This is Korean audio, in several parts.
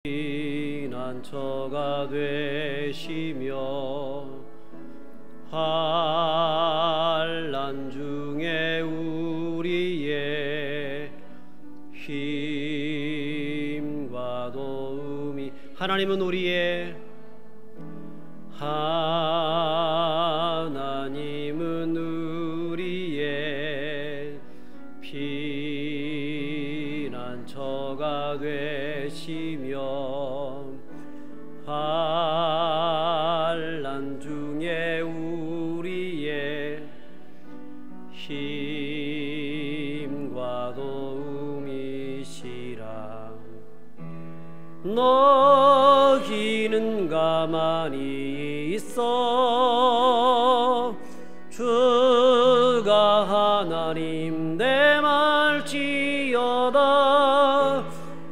피난처가 되시며 환난 중에 우리의 힘과 도움이 하나님은 우리의 피난처가 되시며 환난 중에 우리의 힘과 도움이시라. 너희는 가만히 있어 주가 하나님 내 말지어다.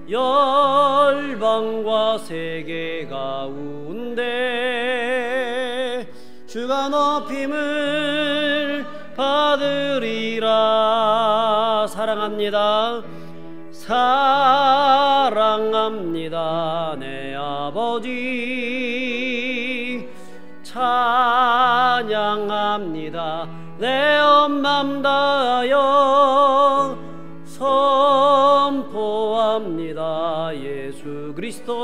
열방과 세계 가운데 주가 높임을 받으리라. 사랑합니다. 사랑합니다. 내 아버지 찬양합니다. 내 온 맘 다하여 선포합니다. 예수 그리스도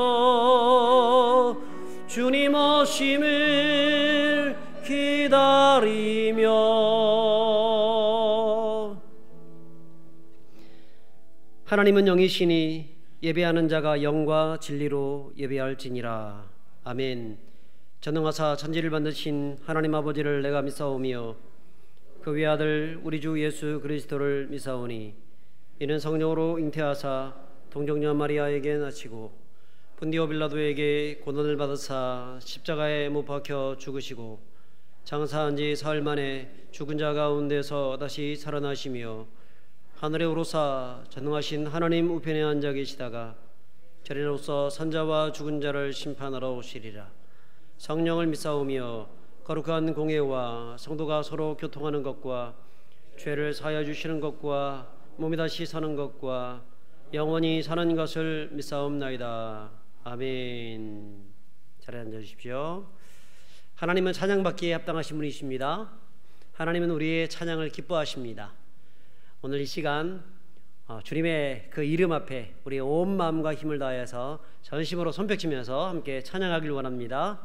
주님 오심을 기다리며. 하나님은 영이시니 예배하는 자가 영과 진리로 예배할지니라. 아멘. 전능하사 천지를 만드신 하나님 아버지를 내가 믿사오며 그 외아들 우리 주 예수 그리스도를 믿사오니 이는 성령으로 잉태하사 동정녀 마리아에게 나시고 본디오 빌라도에게 고난을 받으사 십자가에 못 박혀 죽으시고 장사한 지 사흘 만에 죽은 자 가운데서 다시 살아나시며 하늘에 오르사 전능하신 하나님 우편에 앉아 계시다가 저리로서 산자와 죽은 자를 심판하러 오시리라. 성령을 믿사오며 거룩한 공예와 성도가 서로 교통하는 것과 죄를 사하여 주시는 것과 몸이 다시 사는 것과 영원히 사는 것을 믿사옵나이다. 아멘. 자리에 앉아주십시오. 하나님은 찬양받기에 합당하신 분이십니다. 하나님은 우리의 찬양을 기뻐하십니다. 오늘 이 시간 주님의 그 이름 앞에 우리의 온 마음과 힘을 다해서 전심으로 손뼉치면서 함께 찬양하길 원합니다.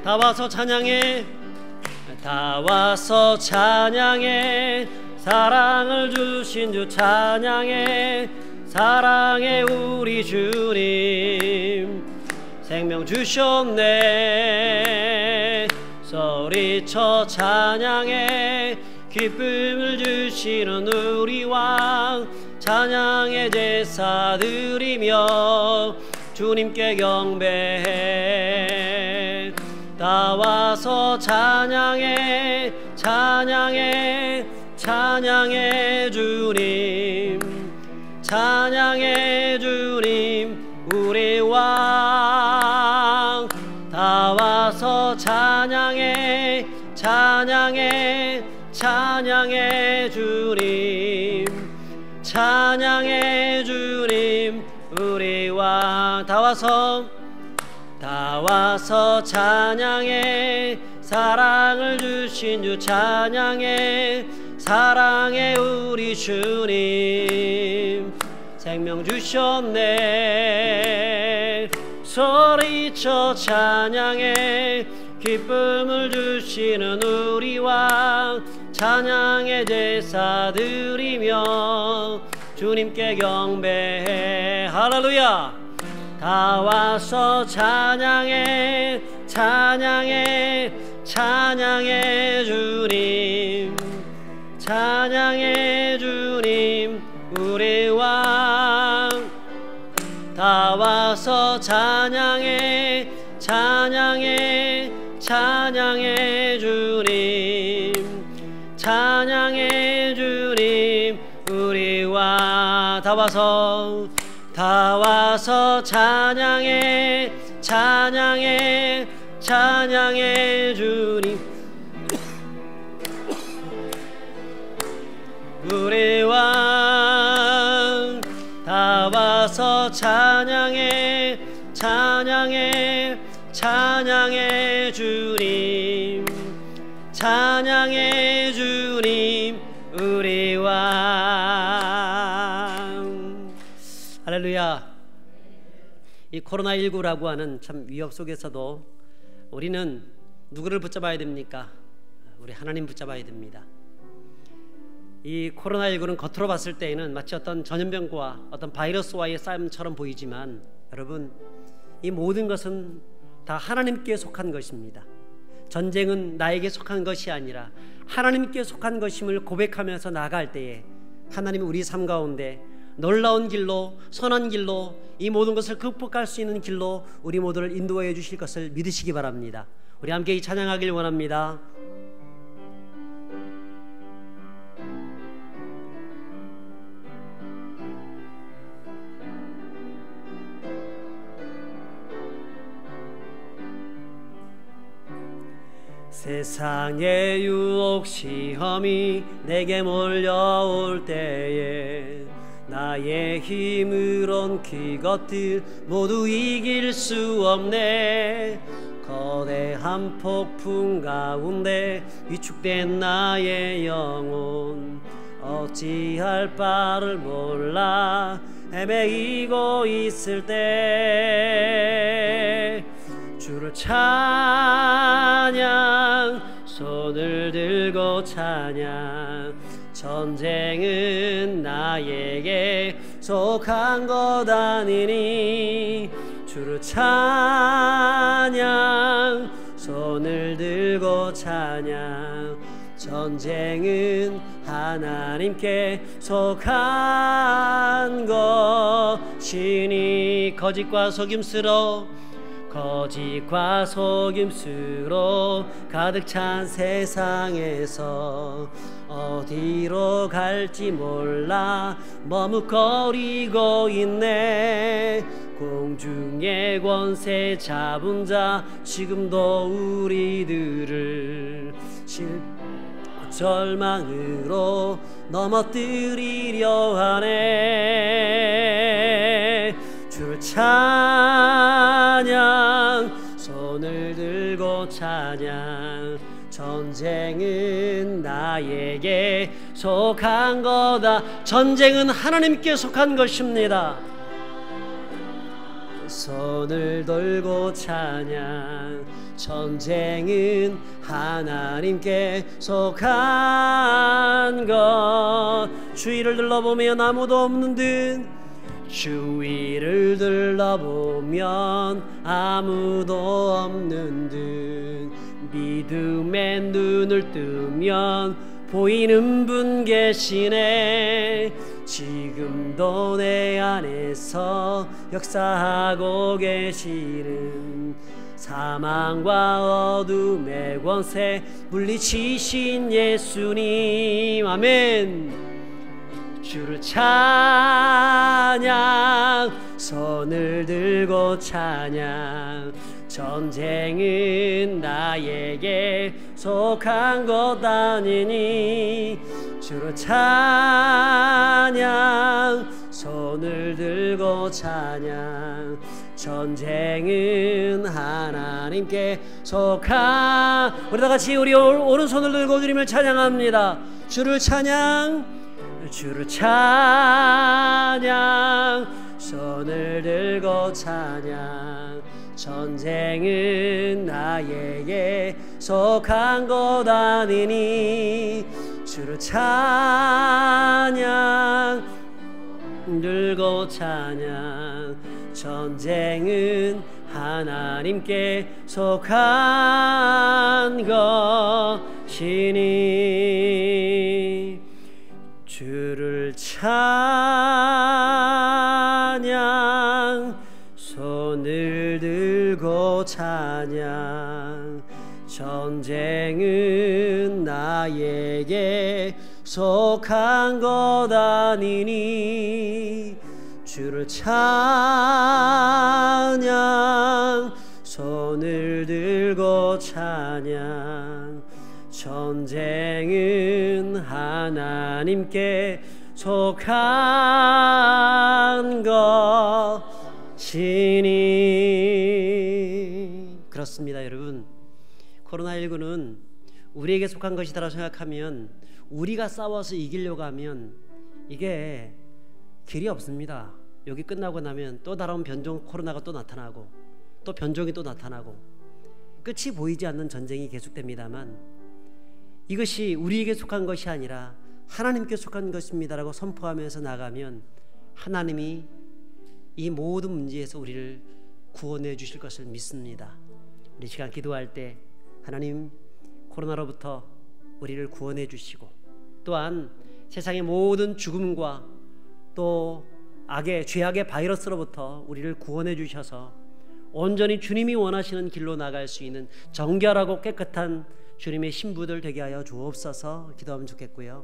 다 와서 찬양해, 다 와서 찬양해, 사랑을 주신 주 찬양해, 사랑해 우리 주님 생명 주셨네. 소리쳐 찬양해, 기쁨을 주시는 우리 왕 찬양의 제사 드리며 주님께 경배해. 다 와서 찬양해, 찬양해, 찬양해 주님, 찬양해 주님 우리 왕. 다 와서 찬양해, 찬양해, 찬양해 주님, 찬양해 주님 우리 왕. 다 와서 찬양해, 사랑을 주신 주 찬양해, 사랑해 우리 주님 생명 주셨네. 소리쳐 찬양해, 기쁨을 주시는 우리 왕 찬양의 제사 드리며 주님께 경배해. 할렐루야. 다 와서 찬양해, 찬양해, 찬양해 주님, 찬양해 주님 우리 왕. 다 와서 찬양해, 찬양해, 찬양해 주님, 찬양해 주님 우리 왕. 다 와서 찬양해, 찬양해, 찬양해 찬양해 주님. 우리 왕 다 와서 찬양해 찬양해 찬양해 주님. 찬양해 주님 우리 왕. 할렐루야. 이 코로나19라고 하는 참 위협 속에서도 우리는 누구를 붙잡아야 됩니까? 우리 하나님 붙잡아야 됩니다. 이 코로나19는 겉으로 봤을 때에는 마치 어떤 전염병과 어떤 바이러스와의 싸움처럼 보이지만 여러분, 이 모든 것은 다 하나님께 속한 것입니다. 전쟁은 나에게 속한 것이 아니라 하나님께 속한 것임을 고백하면서 나아갈 때에 하나님이 우리 삶 가운데 놀라운 길로, 선한 길로, 이 모든 것을 극복할 수 있는 길로 우리 모두를 인도해 주실 것을 믿으시기 바랍니다. 우리 함께 이 찬양하길 원합니다. 세상의 유혹 시험이 내게 몰려올 때에 나의 힘으론 그것들 모두 이길 수 없네. 거대한 폭풍 가운데 위축된 나의 영혼 어찌할 바를 몰라 헤매이고 있을 때 주를 찬양, 손을 들고 찬양. 전쟁은 나에게 속한 것 아니니 주를 찬양, 손을 들고 찬양. 전쟁은 하나님께 속한 것이니. 거짓과 속임수로 가득 찬 세상에서 어디로 갈지 몰라 머뭇거리고 있네. 공중의 권세 잡은 자 지금도 우리들을 절망으로 넘어뜨리려 하네. 주를 찬양, 손을 들고 찬양. 전쟁은 나에게 속한 거다. 전쟁은 하나님께 속한 것입니다. 손을 들고 찬양. 전쟁은 하나님께 속한 것. 주위를 둘러보면 아무도 없는 듯, 주위를 둘러보면 아무도 없는 듯, 믿음의 눈을 뜨면 보이는 분 계시네. 지금도 내 안에서 역사하고 계시는 사망과 어둠의 권세 물리치신 예수님. 아멘. 주를 찬양, 손을 들고 찬양. 전쟁은 나에게 속한 것 아니니 주를 찬양, 손을 들고 찬양. 전쟁은 하나님께 속한. 우리 다 같이 우리 오른손을 들고 주님을 찬양합니다. 주를 찬양, 주를 찬양. 손을 들고 찬양. 전쟁은 나에게 속한 것 아니니 주를 찬양, 들고 찬양. 전쟁은 하나님께 속한 것이니 주를 찬양, 손을 들고 찬양. 전쟁은 나에게 속한 것 아니니 주를 찬양, 손을 손을 들고 찬양. 전쟁은 하나님께 속한 것이니. 그렇습니다, 여러분. 코로나19는 우리에게 속한 것이다라고 생각하면, 우리가 싸워서 이기려고 하면 이게 길이 없습니다. 여기 끝나고 나면 또 다른 변종 코로나가 또 나타나고, 또 변종이 또 나타나고, 끝이 보이지 않는 전쟁이 계속됩니다만, 이것이 우리에게 속한 것이 아니라 하나님께 속한 것입니다라고 선포하면서 나가면 하나님이 이 모든 문제에서 우리를 구원해 주실 것을 믿습니다. 우리 시간 기도할 때 하나님, 코로나로부터 우리를 구원해 주시고, 또한 세상의 모든 죽음과 또 악의, 죄악의 바이러스로부터 우리를 구원해 주셔서 온전히 주님이 원하시는 길로 나갈 수 있는 정결하고 깨끗한 주님의 신부들 되게 하여 주옵소서 기도하면 좋겠고요.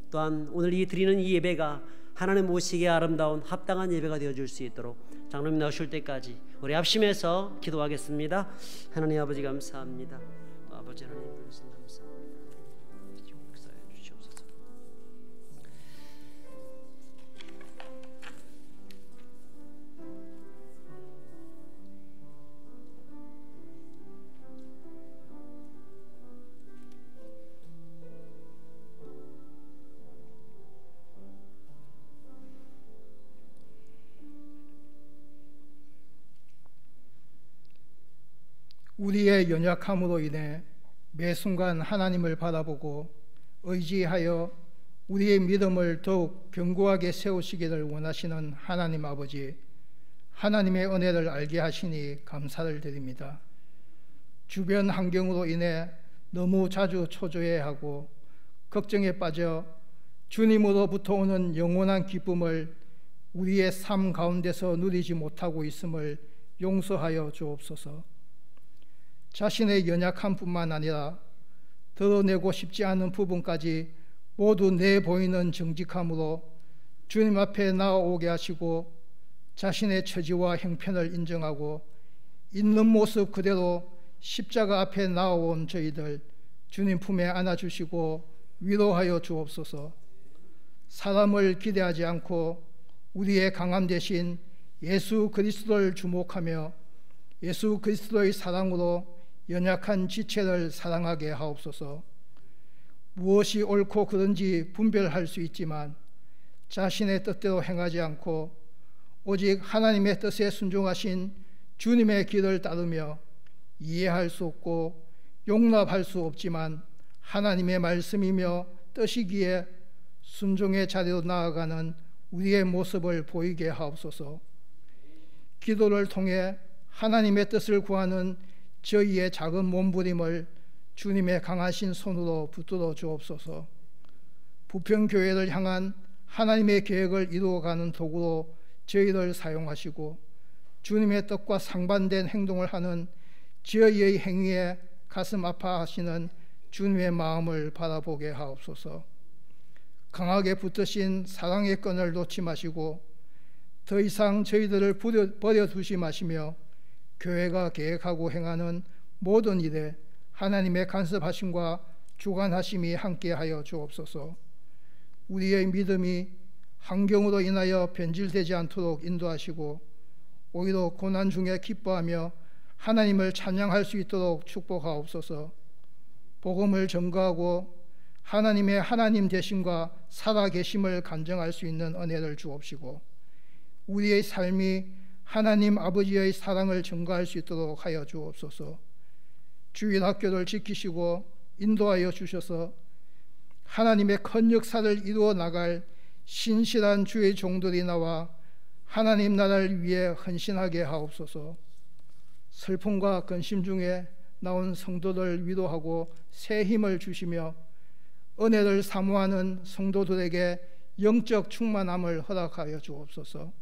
또한 오늘 드리는 이 예배가 하나님 모시기에 아름다운 합당한 예배가 되어줄 수 있도록 장로님 나오실 때까지 우리 합심해서 기도하겠습니다. 하나님 아버지 감사합니다. 또 아버지 하나님 말씀 감사합니다. 역사해 주시옵소서. 우리의 연약함으로 인해 매 순간 하나님을 바라보고 의지하여 우리의 믿음을 더욱 견고하게 세우시기를 원하시는 하나님 아버지, 하나님의 은혜를 알게 하시니 감사를 드립니다. 주변 환경으로 인해 너무 자주 초조해하고 걱정에 빠져 주님으로부터 오는 영원한 기쁨을 우리의 삶 가운데서 누리지 못하고 있음을 용서하여 주옵소서. 자신의 연약함뿐만 아니라 드러내고 싶지 않은 부분까지 모두 내보이는 정직함으로 주님 앞에 나아오게 하시고, 자신의 처지와 형편을 인정하고 있는 모습 그대로 십자가 앞에 나아온 저희들 주님 품에 안아주시고 위로하여 주옵소서. 사람을 기대하지 않고 우리의 강함 대신 예수 그리스도를 주목하며 예수 그리스도의 사랑으로 연약한 지체를 사랑하게 하옵소서. 무엇이 옳고 그른지 분별할 수 있지만 자신의 뜻대로 행하지 않고 오직 하나님의 뜻에 순종하신 주님의 길을 따르며 이해할 수 없고 용납할 수 없지만 하나님의 말씀이며 뜻이기에 순종의 자리로 나아가는 우리의 모습을 보이게 하옵소서. 기도를 통해 하나님의 뜻을 구하는 저희의 작은 몸부림을 주님의 강하신 손으로 붙들어 주옵소서. 부평교회를 향한 하나님의 계획을 이루어가는 도구로 저희를 사용하시고 주님의 뜻과 상반된 행동을 하는 저희의 행위에 가슴 아파하시는 주님의 마음을 바라보게 하옵소서. 강하게 붙드신 사랑의 끈을 놓지 마시고 더 이상 저희들을 버려두지 마시며 교회가 계획하고 행하는 모든 일에 하나님의 간섭하심과 주관하심이 함께하여 주옵소서. 우리의 믿음이 환경으로 인하여 변질되지 않도록 인도하시고 오히려 고난 중에 기뻐하며 하나님을 찬양할 수 있도록 축복하옵소서. 복음을 전가하고 하나님의 하나님 되심과 살아계심을 간증할 수 있는 은혜를 주옵시고 우리의 삶이 하나님 아버지의 사랑을 증거할 수 있도록 하여 주옵소서. 주일학교를 지키시고 인도하여 주셔서 하나님의 큰 역사를 이루어 나갈 신실한 주의 종들이 나와 하나님 나라를 위해 헌신하게 하옵소서. 슬픔과 근심 중에 나온 성도들 위로하고 새 힘을 주시며 은혜를 사모하는 성도들에게 영적 충만함을 허락하여 주옵소서.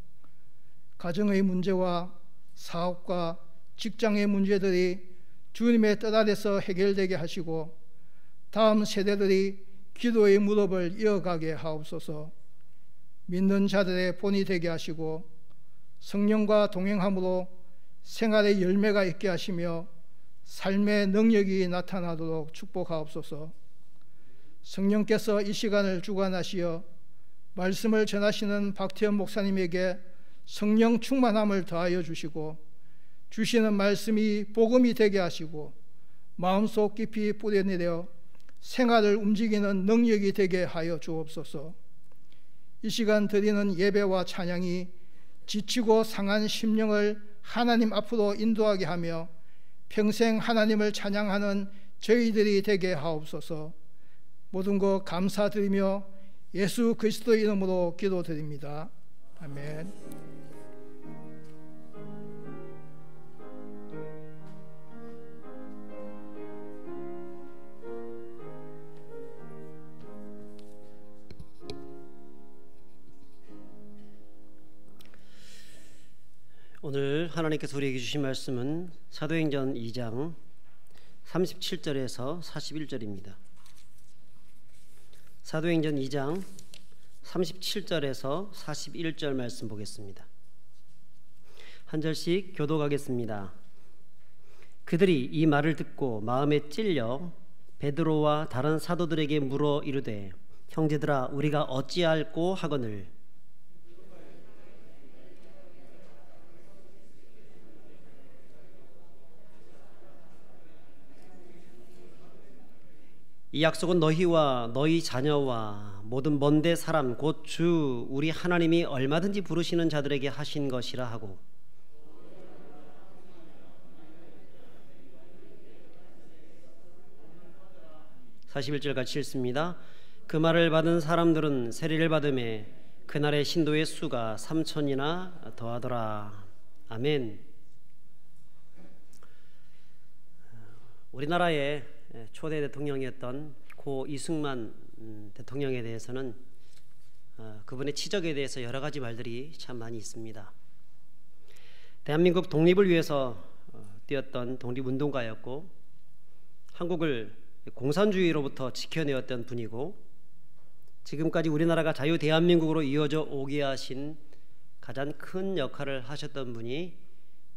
가정의 문제와 사업과 직장의 문제들이 주님의 뜻 아래서 해결되게 하시고 다음 세대들이 기도의 무릎을 이어가게 하옵소서. 믿는 자들의 본이 되게 하시고 성령과 동행함으로 생활의 열매가 있게 하시며 삶의 능력이 나타나도록 축복하옵소서. 성령께서 이 시간을 주관하시어 말씀을 전하시는 박태현 목사님에게 성령 충만함을 더하여 주시고 주시는 말씀이 복음이 되게 하시고 마음속 깊이 뿌려내려 생활을 움직이는 능력이 되게 하여 주옵소서. 이 시간 드리는 예배와 찬양이 지치고 상한 심령을 하나님 앞으로 인도하게 하며 평생 하나님을 찬양하는 저희들이 되게 하옵소서. 모든 것 감사드리며 예수 그리스도의 이름으로 기도드립니다. 아멘. 오늘 하나님께서 우리에게 주신 말씀은 사도행전 2장 37절에서 41절입니다. 사도행전 2장 37절에서 41절 말씀 보겠습니다. 한 절씩 교독하겠습니다. 그들이 이 말을 듣고 마음에 찔려 베드로와 다른 사도들에게 물어 이르되 형제들아 우리가 어찌할꼬 하거늘 이 약속은 너희와 너희 자녀와 모든 먼데 사람 곧 주 우리 하나님이 얼마든지 부르시는 자들에게 하신 것이라 하고 41절 같이 읽습니다. 그 말을 받은 사람들은 세례를 받음에 그날의 신도의 수가 3,000이나 더하더라. 아멘. 우리나라의 초대 대통령이었던 고 이승만 대통령에 대해서는 그분의 치적에 대해서 여러 가지 말들이 참 많이 있습니다. 대한민국 독립을 위해서 뛰었던 독립운동가였고 한국을 공산주의로부터 지켜내었던 분이고 지금까지 우리나라가 자유 대한민국으로 이어져 오게 하신 가장 큰 역할을 하셨던 분이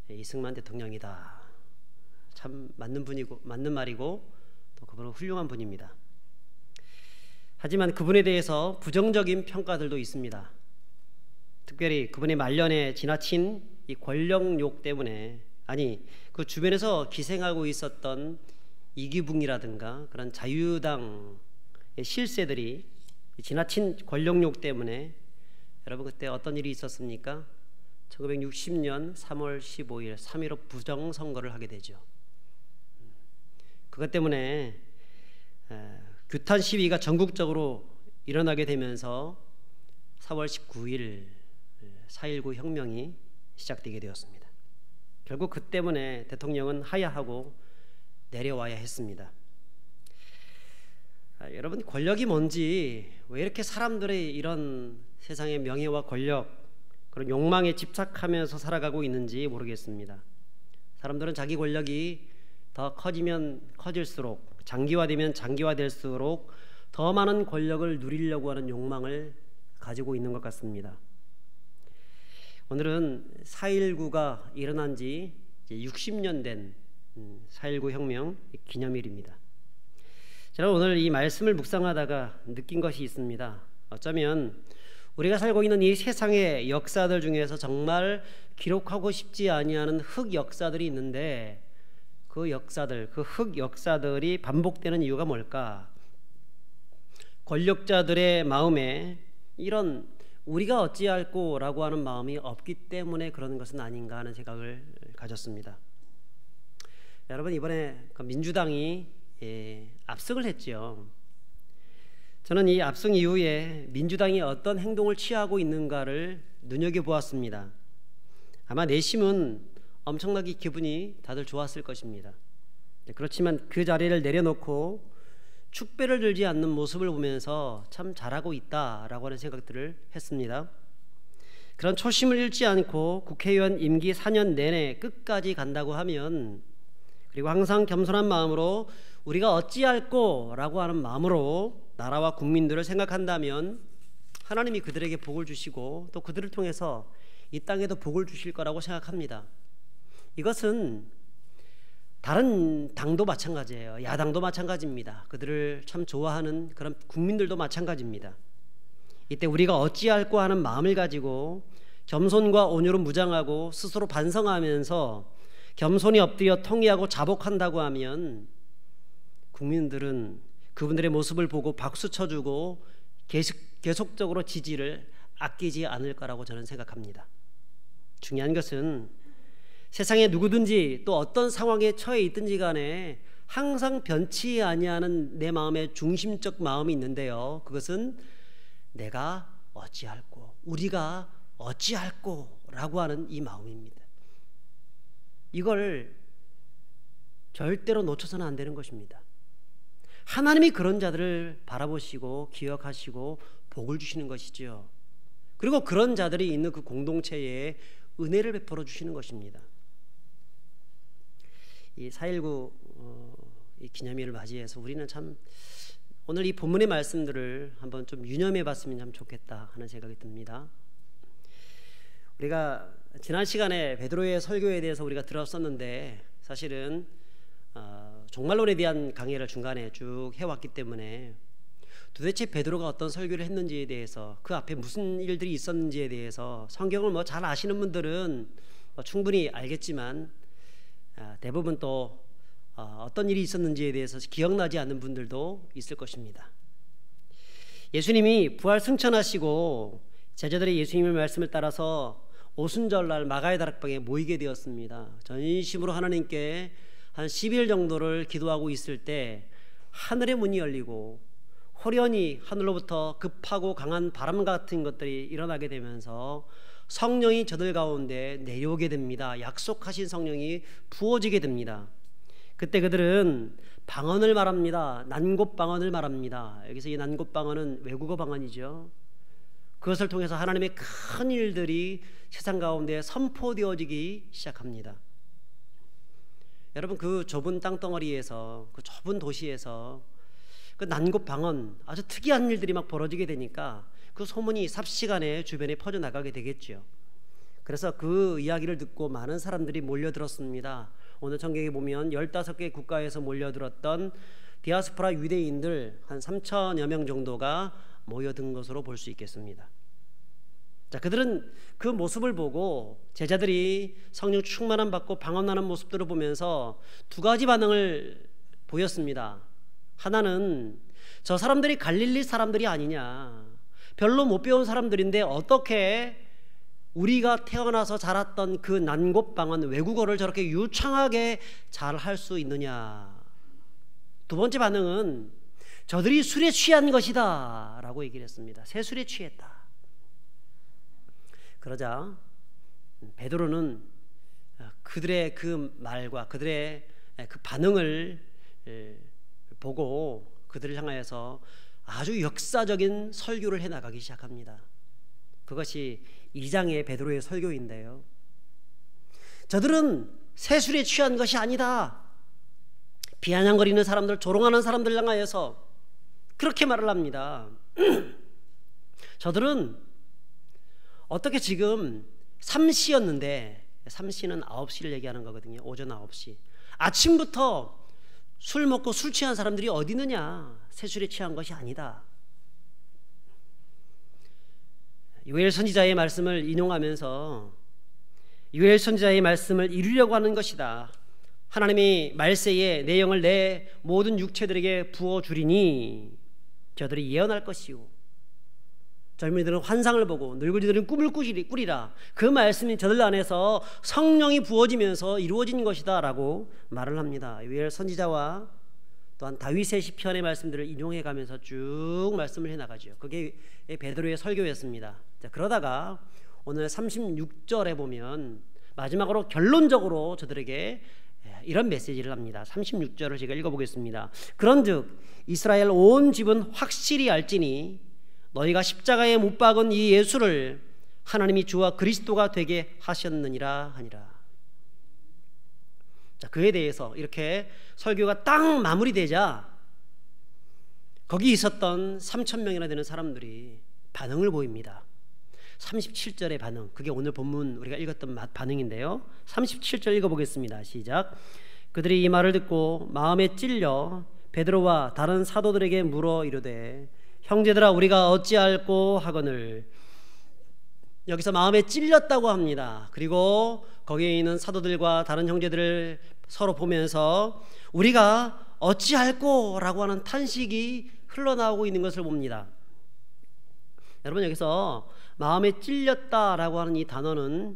이승만 대통령이다. 참 맞는 분이고 맞는 말이고 또 그분은 훌륭한 분입니다. 하지만 그분에 대해서 부정적인 평가들도 있습니다. 특별히 그분의 말년에 지나친 이 권력욕 때문에 아니 그 주변에서 기생하고 있었던 이기붕이라든가 그런 자유당의 실세들이 지나친 권력욕 때문에 여러분 그때 어떤 일이 있었습니까? 1960년 3월 15일 3.15 부정선거를 하게 되죠. 그것 때문에 규탄 시위가 전국적으로 일어나게 되면서 4월 19일 4.19 혁명이 시작되게 되었습니다. 결국 그 때문에 대통령은 하야하고 내려와야 했습니다. 여러분 권력이 뭔지 왜 이렇게 사람들의 이런 세상의 명예와 권력 그런 욕망에 집착하면서 살아가고 있는지 모르겠습니다. 사람들은 자기 권력이 더 커지면 커질수록 장기화되면 장기화될수록 더 많은 권력을 누리려고 하는 욕망을 가지고 있는 것 같습니다. 오늘은 4.19가 일어난 지 60년 된 4.19 혁명 기념일입니다. 저는 오늘 이 말씀을 묵상하다가 느낀 것이 있습니다. 어쩌면 우리가 살고 있는 이 세상의 역사들 중에서 정말 기록하고 싶지 아니하는 흑 역사들이 있는데 그 역사들, 그 흑 역사들이 반복되는 이유가 뭘까? 권력자들의 마음에 이런 우리가 어찌할꼬라고 하는 마음이 없기 때문에 그런 것은 아닌가 하는 생각을 가졌습니다. 여러분 이번에 민주당이 압승을 했죠. 저는 이 압승 이후에 민주당이 어떤 행동을 취하고 있는가를 눈여겨보았습니다. 아마 내심은 엄청나게 기분이 다들 좋았을 것입니다. 그렇지만 그 자리를 내려놓고 축배를 들지 않는 모습을 보면서 참 잘하고 있다라고 하는 생각들을 했습니다. 그런 초심을 잃지 않고 국회의원 임기 4년 내내 끝까지 간다고 하면 그리고 항상 겸손한 마음으로 우리가 어찌할꼬라고 하는 마음으로 나라와 국민들을 생각한다면 하나님이 그들에게 복을 주시고 또 그들을 통해서 이 땅에도 복을 주실 거라고 생각합니다. 이것은 다른 당도 마찬가지예요. 야당도 마찬가지입니다. 그들을 참 좋아하는 그런 국민들도 마찬가지입니다. 이때 우리가 어찌할꼬 하는 마음을 가지고 겸손과 온유로 무장하고 스스로 반성하면서 겸손히 엎드려 통회하고 자복한다고 하면 국민들은 그분들의 모습을 보고 박수 쳐주고 계속적으로 지지를 아끼지 않을 거라고 저는 생각합니다. 중요한 것은 세상에 누구든지 또 어떤 상황에 처해 있든지 간에 항상 변치 아니하는 내 마음의 중심적 마음이 있는데요. 그것은 내가 어찌할꼬, 우리가 어찌할꼬 라고 하는 이 마음입니다. 이걸 절대로 놓쳐서는 안 되는 것입니다. 하나님이 그런 자들을 바라보시고 기억하시고 복을 주시는 것이죠. 그리고 그런 자들이 있는 그 공동체에 은혜를 베풀어 주시는 것입니다. 이 4.19 이 기념일을 맞이해서 우리는 참 오늘 이 본문의 말씀들을 한번 좀 유념해 봤으면 참 좋겠다 하는 생각이 듭니다. 우리가 지난 시간에 베드로의 설교에 대해서 우리가 들었었는데 사실은 종말론에 대한 강의를 중간에 쭉 해왔기 때문에 도대체 베드로가 어떤 설교를 했는지에 대해서 그 앞에 무슨 일들이 있었는지에 대해서 성경을 뭐 잘 아시는 분들은 충분히 알겠지만 대부분 또 어떤 일이 있었는지에 대해서 기억나지 않는 분들도 있을 것입니다. 예수님이 부활 승천하시고 제자들이 예수님의 말씀을 따라서 오순절날 마가의 다락방에 모이게 되었습니다. 전심으로 하나님께 한 10일 정도를 기도하고 있을 때 하늘의 문이 열리고 호련히 하늘로부터 급하고 강한 바람 같은 것들이 일어나게 되면서 성령이 저들 가운데 내려오게 됩니다. 약속하신 성령이 부어지게 됩니다. 그때 그들은 방언을 말합니다. 난곳 방언을 말합니다. 여기서 이 난곳 방언은 외국어 방언이죠. 그것을 통해서 하나님의 큰 일들이 세상 가운데 선포되어지기 시작합니다. 여러분, 그 좁은 땅덩어리에서, 그 좁은 도시에서 그 난곳 방언, 아주 특이한 일들이 막 벌어지게 되니까 그 소문이 삽시간에 주변에 퍼져나가게 되겠죠. 그래서 그 이야기를 듣고 많은 사람들이 몰려들었습니다. 오늘 성경에 보면 15개 국가에서 몰려들었던 디아스포라 유대인들 한 3천여 명 정도가 모여든 것으로 볼 수 있겠습니다. 자, 그들은 그 모습을 보고 제자들이 성령 충만함 받고 방언하는 모습들을 보면서 두 가지 반응을 보였습니다. 하나는 저 사람들이 갈릴리 사람들이 아니냐, 별로 못 배운 사람들인데 어떻게 우리가 태어나서 자랐던 그 난곳 방언 외국어를 저렇게 유창하게 잘 할 수 있느냐. 두 번째 반응은 저들이 술에 취한 것이다 라고 얘기를 했습니다. 새 술에 취했다. 그러자 베드로는 그들의 그 말과 그들의 그 반응을 보고 그들을 향하여서 아주 역사적인 설교를 해나가기 시작합니다. 그것이 2장의 베드로의 설교인데요. 저들은 새 술에 취한 것이 아니다. 비아냥거리는 사람들, 조롱하는 사람들 향하여서 그렇게 말을 합니다. 저들은 어떻게 지금 3시였는데, 3시는 9시를 얘기하는 거거든요. 오전 9시. 아침부터 술 먹고 술 취한 사람들이 어디 있느냐. 새 술에 취한 것이 아니다. 요엘 선지자의 말씀을 인용하면서 요엘 선지자의 말씀을 이루려고 하는 것이다. 하나님이 말세에 내 영을 내 모든 육체들에게 부어주리니 저들이 예언할 것이요 젊은이들은 환상을 보고 늙은이들은 꿈을 꾸리라. 그 말씀이 저들 안에서 성령이 부어지면서 이루어진 것이다 라고 말을 합니다. 요엘 선지자와 또한 다윗의 시편의 말씀들을 인용해 가면서 쭉 말씀을 해나가죠. 그게 베드로의 설교였습니다. 자, 그러다가 오늘 36절에 보면 마지막으로 결론적으로 저들에게 이런 메시지를 합니다. 36절을 제가 읽어보겠습니다. 그런즉 이스라엘 온 집은 확실히 알지니 너희가 십자가에 못 박은 이 예수를 하나님이 주와 그리스도가 되게 하셨느니라 하니라. 자, 그에 대해서 이렇게 설교가 딱 마무리되자 거기 있었던 3,000명이나 되는 사람들이 반응을 보입니다. 37절의 반응, 그게 오늘 본문 우리가 읽었던 반응인데요. 37절 읽어보겠습니다. 시작. 그들이 이 말을 듣고 마음에 찔려 베드로와 다른 사도들에게 물어 이르되 형제들아 우리가 어찌할꼬 하거늘. 여기서 마음에 찔렸다고 합니다. 그리고 거기에 있는 사도들과 다른 형제들을 서로 보면서 우리가 어찌할꼬 라고 하는 탄식이 흘러나오고 있는 것을 봅니다. 여러분, 여기서 마음에 찔렸다라고 하는 이 단어는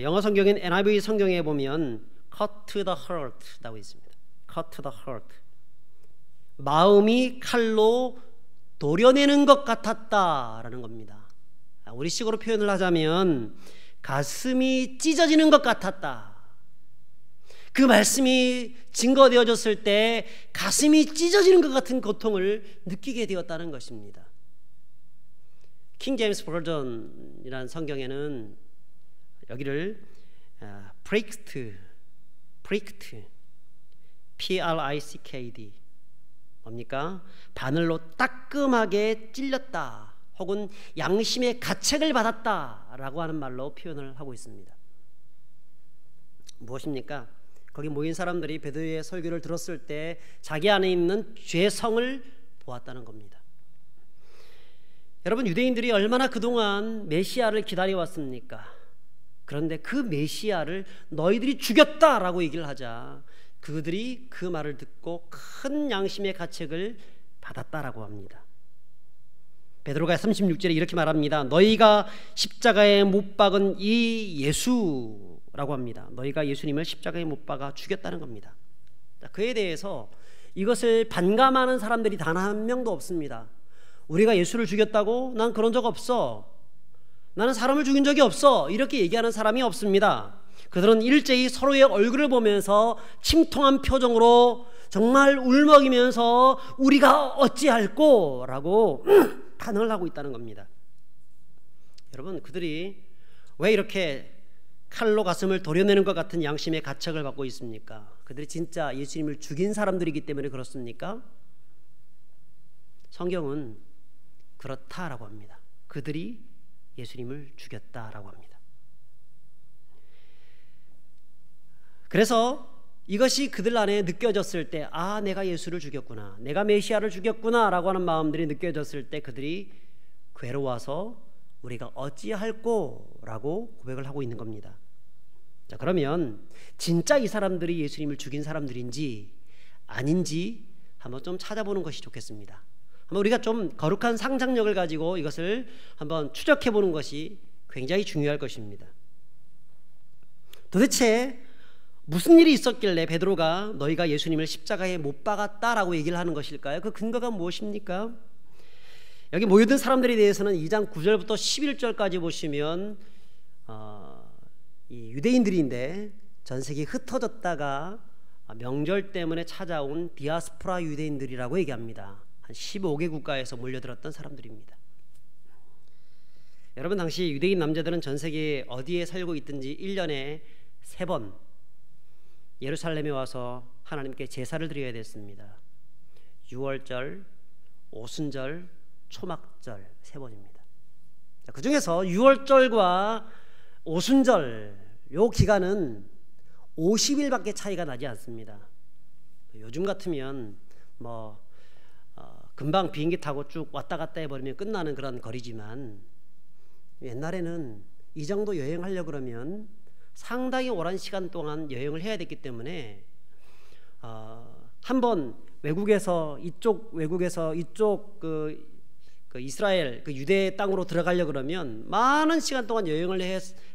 영어 성경인 NIV 성경에 보면 cut to the heart 라고 있습니다. cut to the heart, 마음이 칼로 도려내는 것 같았다라는 겁니다. 우리식으로 표현을 하자면 가슴이 찢어지는 것 같았다. 그 말씀이 증거되어졌을 때 가슴이 찢어지는 것 같은 고통을 느끼게 되었다는 것입니다. 킹 제임스 버전이라는 성경에는 여기를 pricked, P-R-I-C-K-D, 뭡니까? 바늘로 따끔하게 찔렸다, 혹은 양심의 가책을 받았다라고 하는 말로 표현을 하고 있습니다. 무엇입니까? 거기 모인 사람들이 베드로의 설교를 들었을 때 자기 안에 있는 죄성을 보았다는 겁니다. 여러분, 유대인들이 얼마나 그동안 메시아를 기다려왔습니까? 그런데 그 메시아를 너희들이 죽였다라고 얘기를 하자 그들이 그 말을 듣고 큰 양심의 가책을 받았다라고 합니다. 베드로가 36절에 이렇게 말합니다. 너희가 십자가에 못 박은 이 예수라고 합니다. 너희가 예수님을 십자가에 못 박아 죽였다는 겁니다. 그에 대해서 이것을 반감하는 사람들이 단 한 명도 없습니다. 우리가 예수를 죽였다고? 난 그런 적 없어. 나는 사람을 죽인 적이 없어. 이렇게 얘기하는 사람이 없습니다. 그들은 일제히 서로의 얼굴을 보면서 침통한 표정으로 정말 울먹이면서 우리가 어찌할꼬 라고 반응을 하고 있다는 겁니다. 여러분, 그들이 왜 이렇게 칼로 가슴을 도려내는 것 같은 양심의 가책을 받고 있습니까? 그들이 진짜 예수님을 죽인 사람들이기 때문에 그렇습니까? 성경은 그렇다라고 합니다. 그들이 예수님을 죽였다라고 합니다. 그래서 이것이 그들 안에 느껴졌을 때, 아, 내가 예수를 죽였구나, 내가 메시아를 죽였구나 라고 하는 마음들이 느껴졌을 때 그들이 괴로워서 우리가 어찌할꼬 라고 고백을 하고 있는 겁니다. 자, 그러면 진짜 이 사람들이 예수님을 죽인 사람들인지 아닌지 한번 좀 찾아보는 것이 좋겠습니다. 한번 우리가 좀 거룩한 상상력을 가지고 이것을 한번 추적해 보는 것이 굉장히 중요할 것입니다. 도대체 무슨 일이 있었길래 베드로가 너희가 예수님을 십자가에 못 박았다라고 얘기를 하는 것일까요? 그 근거가 무엇입니까? 여기 모여든 사람들에 대해서는 2장 9절부터 11절까지 보시면 이 유대인들인데 전 세계에 흩어졌다가 명절 때문에 찾아온 디아스포라 유대인들이라고 얘기합니다. 한 15개 국가에서 몰려들었던 사람들입니다. 여러분, 당시 유대인 남자들은 전 세계에 어디에 살고 있든지 1년에 3번 예루살렘에 와서 하나님께 제사를 드려야 됐습니다. 유월절, 오순절, 초막절 3번입니다. 그 중에서 유월절과 오순절 요 기간은 50일밖에 차이가 나지 않습니다. 요즘 같으면 금방 비행기 타고 쭉 왔다 갔다 해버리면 끝나는 그런 거리지만 옛날에는 이 정도 여행하려고 그러면 상당히 오랜 시간 동안 여행을 해야 됐기 때문에 한번 외국에서 이쪽 그 이스라엘 그 유대 땅으로 들어가려고 그러면 많은 시간 동안 여행을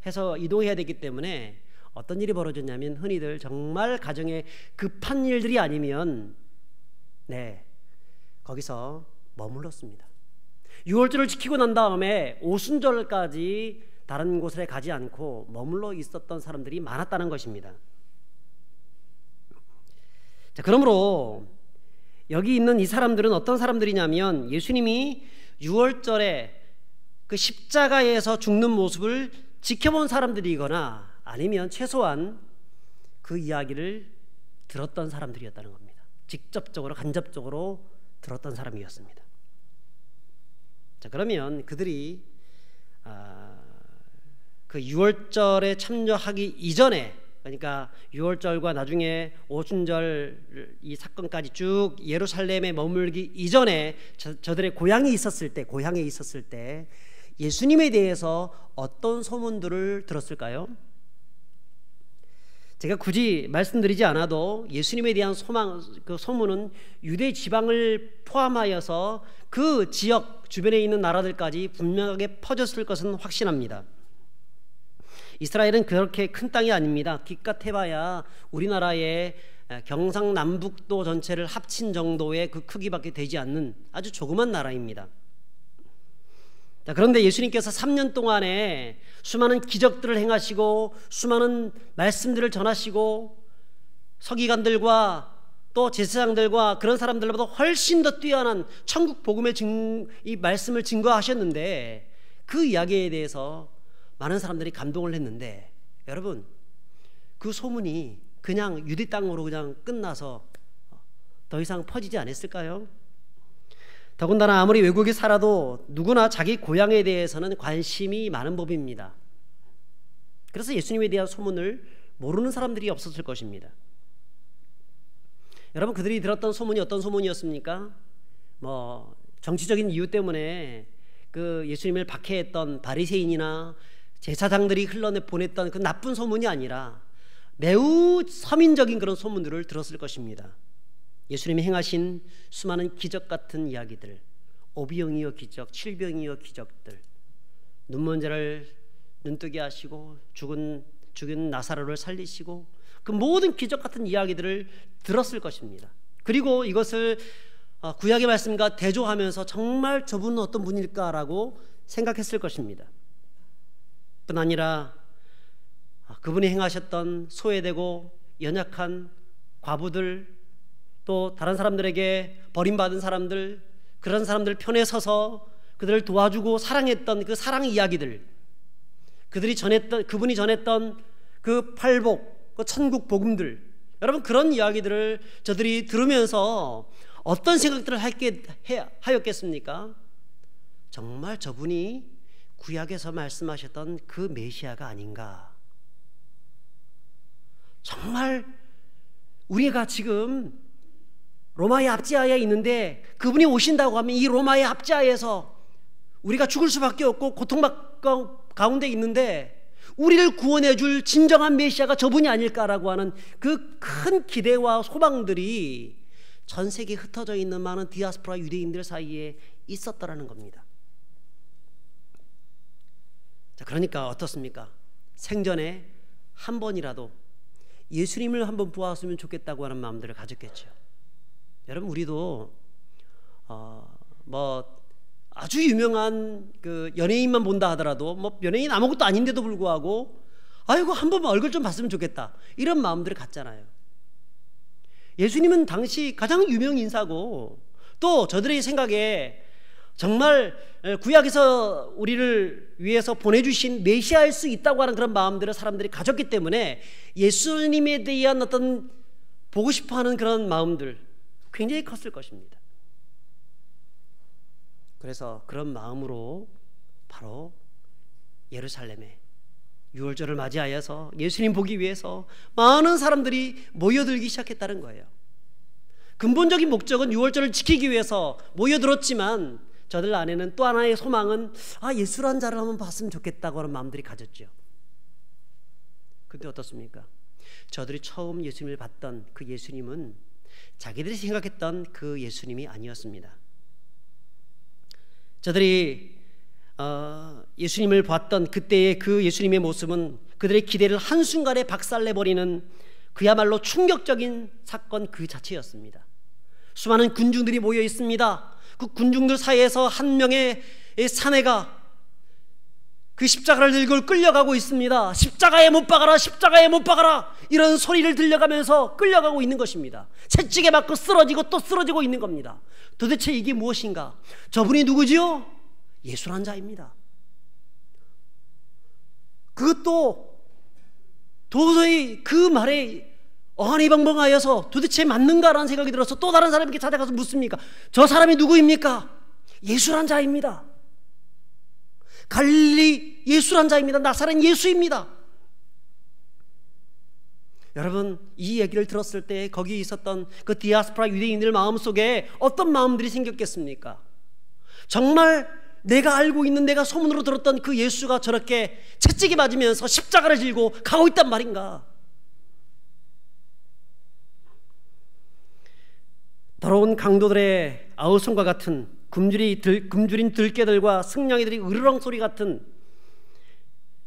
해서 이동해야 되기 때문에 어떤 일이 벌어졌냐면 흔히들 정말 가정에 급한 일들이 아니면 거기서 머물렀습니다. 6월절을 지키고 난 다음에 오순절까지 다른 곳에 가지 않고 머물러 있었던 사람들이 많았다는 것입니다. 자, 그러므로 여기 있는 이 사람들은 어떤 사람들이냐면 예수님이 6월절에 그 십자가에서 죽는 모습을 지켜본 사람들이거나 아니면 최소한 그 이야기를 들었던 사람들이었다는 겁니다. 직접적으로 간접적으로 들었던 사람이었습니다. 자, 그러면 그들이 그 유월절에 참여하기 이전에, 그러니까 유월절과 나중에 오순절 이 사건까지 쭉 예루살렘에 머물기 이전에 저들의 고향에 있었을 때 예수님에 대해서 어떤 소문들을 들었을까요? 제가 굳이 말씀드리지 않아도 예수님에 대한 그 소문은 유대 지방을 포함하여서 그 지역 주변에 있는 나라들까지 분명하게 퍼졌을 것은 확신합니다. 이스라엘은 그렇게 큰 땅이 아닙니다. 기껏 해봐야 우리나라의 경상남북도 전체를 합친 정도의 그 크기밖에 되지 않는 아주 조그만 나라입니다. 자, 그런데 예수님께서 3년 동안에 수많은 기적들을 행하시고 수많은 말씀들을 전하시고 서기관들과 또 제사장들과 그런 사람들보다 훨씬 더 뛰어난 천국 복음의 이 말씀을 증거하셨는데, 그 이야기에 대해서 많은 사람들이 감동을 했는데, 여러분, 그 소문이 그냥 유대 땅으로 그냥 끝나서 더 이상 퍼지지 않았을까요? 더군다나 아무리 외국에 살아도 누구나 자기 고향에 대해서는 관심이 많은 법입니다. 그래서 예수님에 대한 소문을 모르는 사람들이 없었을 것입니다. 여러분, 그들이 들었던 소문이 어떤 소문이었습니까? 정치적인 이유 때문에 그 예수님을 박해했던 바리새인이나 제사장들이 흘러보냈던 그 나쁜 소문이 아니라 매우 서민적인 그런 소문들을 들었을 것입니다. 예수님이 행하신 수많은 기적 같은 이야기들, 오병이어 기적, 칠병이어 기적들, 눈먼 자를 눈뜨게 하시고 죽은 나사로를 살리시고, 그 모든 기적 같은 이야기들을 들었을 것입니다. 그리고 이것을 구약의 말씀과 대조하면서 정말 저분은 어떤 분일까라고 생각했을 것입니다. 뿐 아니라 그분이 행하셨던 소외되고 연약한 과부들, 또 다른 사람들에게 버림받은 사람들, 그런 사람들 편에 서서 그들을 도와주고 사랑했던 그 사랑 이야기들, 그분이 전했던 그 팔복, 그 천국 복음들, 여러분, 그런 이야기들을 저들이 들으면서 어떤 생각들을 하였겠습니까? 정말 저분이 구약에서 말씀하셨던 그 메시아가 아닌가? 정말 우리가 지금 로마의 압제하에 있는데 그분이 오신다고 하면 이 로마의 압제하에서 우리가 죽을 수밖에 없고 고통 가운데 있는데 우리를 구원해 줄 진정한 메시아가 저분이 아닐까라고 하는 그 큰 기대와 소망들이 전 세계에 흩어져 있는 많은 디아스포라 유대인들 사이에 있었다라는 겁니다. 자, 그러니까 어떻습니까? 생전에 한 번이라도 예수님을 한번 보았으면 좋겠다고 하는 마음들을 가졌겠죠. 여러분, 우리도 아주 유명한 그 연예인만 본다 하더라도 연예인 아무것도 아닌데도 불구하고 아이고 한 번만 얼굴 좀 봤으면 좋겠다, 이런 마음들을 갖잖아요. 예수님은 당시 가장 유명 인사고, 또 저들의 생각에 정말 구약에서 우리를 위해서 보내주신 메시아일 수 있다고 하는 그런 마음들을 사람들이 가졌기 때문에 예수님에 대한 어떤 보고 싶어하는 그런 마음들 굉장히 컸을 것입니다. 그래서 그런 마음으로 바로 예루살렘에 유월절을 맞이하여서 예수님 보기 위해서 많은 사람들이 모여들기 시작했다는 거예요. 근본적인 목적은 유월절을 지키기 위해서 모여들었지만 저들 안에는 또 하나의 소망은 예수란 자를 한번 봤으면 좋겠다고 하는 마음들이 가졌죠. 근데 어떻습니까? 저들이 처음 예수님을 봤던 그 예수님은 자기들이 생각했던 그 예수님이 아니었습니다. 저들이 예수님을 봤던 그때의 그 예수님의 모습은 그들의 기대를 한순간에 박살내버리는 그야말로 충격적인 사건 그 자체였습니다. 수많은 군중들이 모여 있습니다. 그 군중들 사이에서 한 명의 사내가 그 십자가를 들고 끌려가고 있습니다. 십자가에 못 박아라, 십자가에 못 박아라, 이런 소리를 들려가면서 끌려가고 있는 것입니다. 채찍에 맞고 쓰러지고 또 쓰러지고 있는 겁니다. 도대체 이게 무엇인가? 저분이 누구지요? 예수란 자입니다. 그것도 도저히 그 말에 어안이벙벙하여서 도대체 맞는가라는 생각이 들어서 또 다른 사람에게 찾아가서 묻습니까? 저 사람이 누구입니까? 예수란 자입니다. 갈릴리 예수란 자입니다. 나사렛 예수입니다. 여러분, 이 얘기를 들었을 때 거기 있었던 그 디아스포라 유대인들 마음속에 어떤 마음들이 생겼겠습니까? 정말 내가 알고 있는, 내가 소문으로 들었던 그 예수가 저렇게 채찍이 맞으면서 십자가를 질고 가고 있단 말인가? 더러운 강도들의 아우성과 같은 굶주린 들깨들과 승냥이들이 으르렁 소리 같은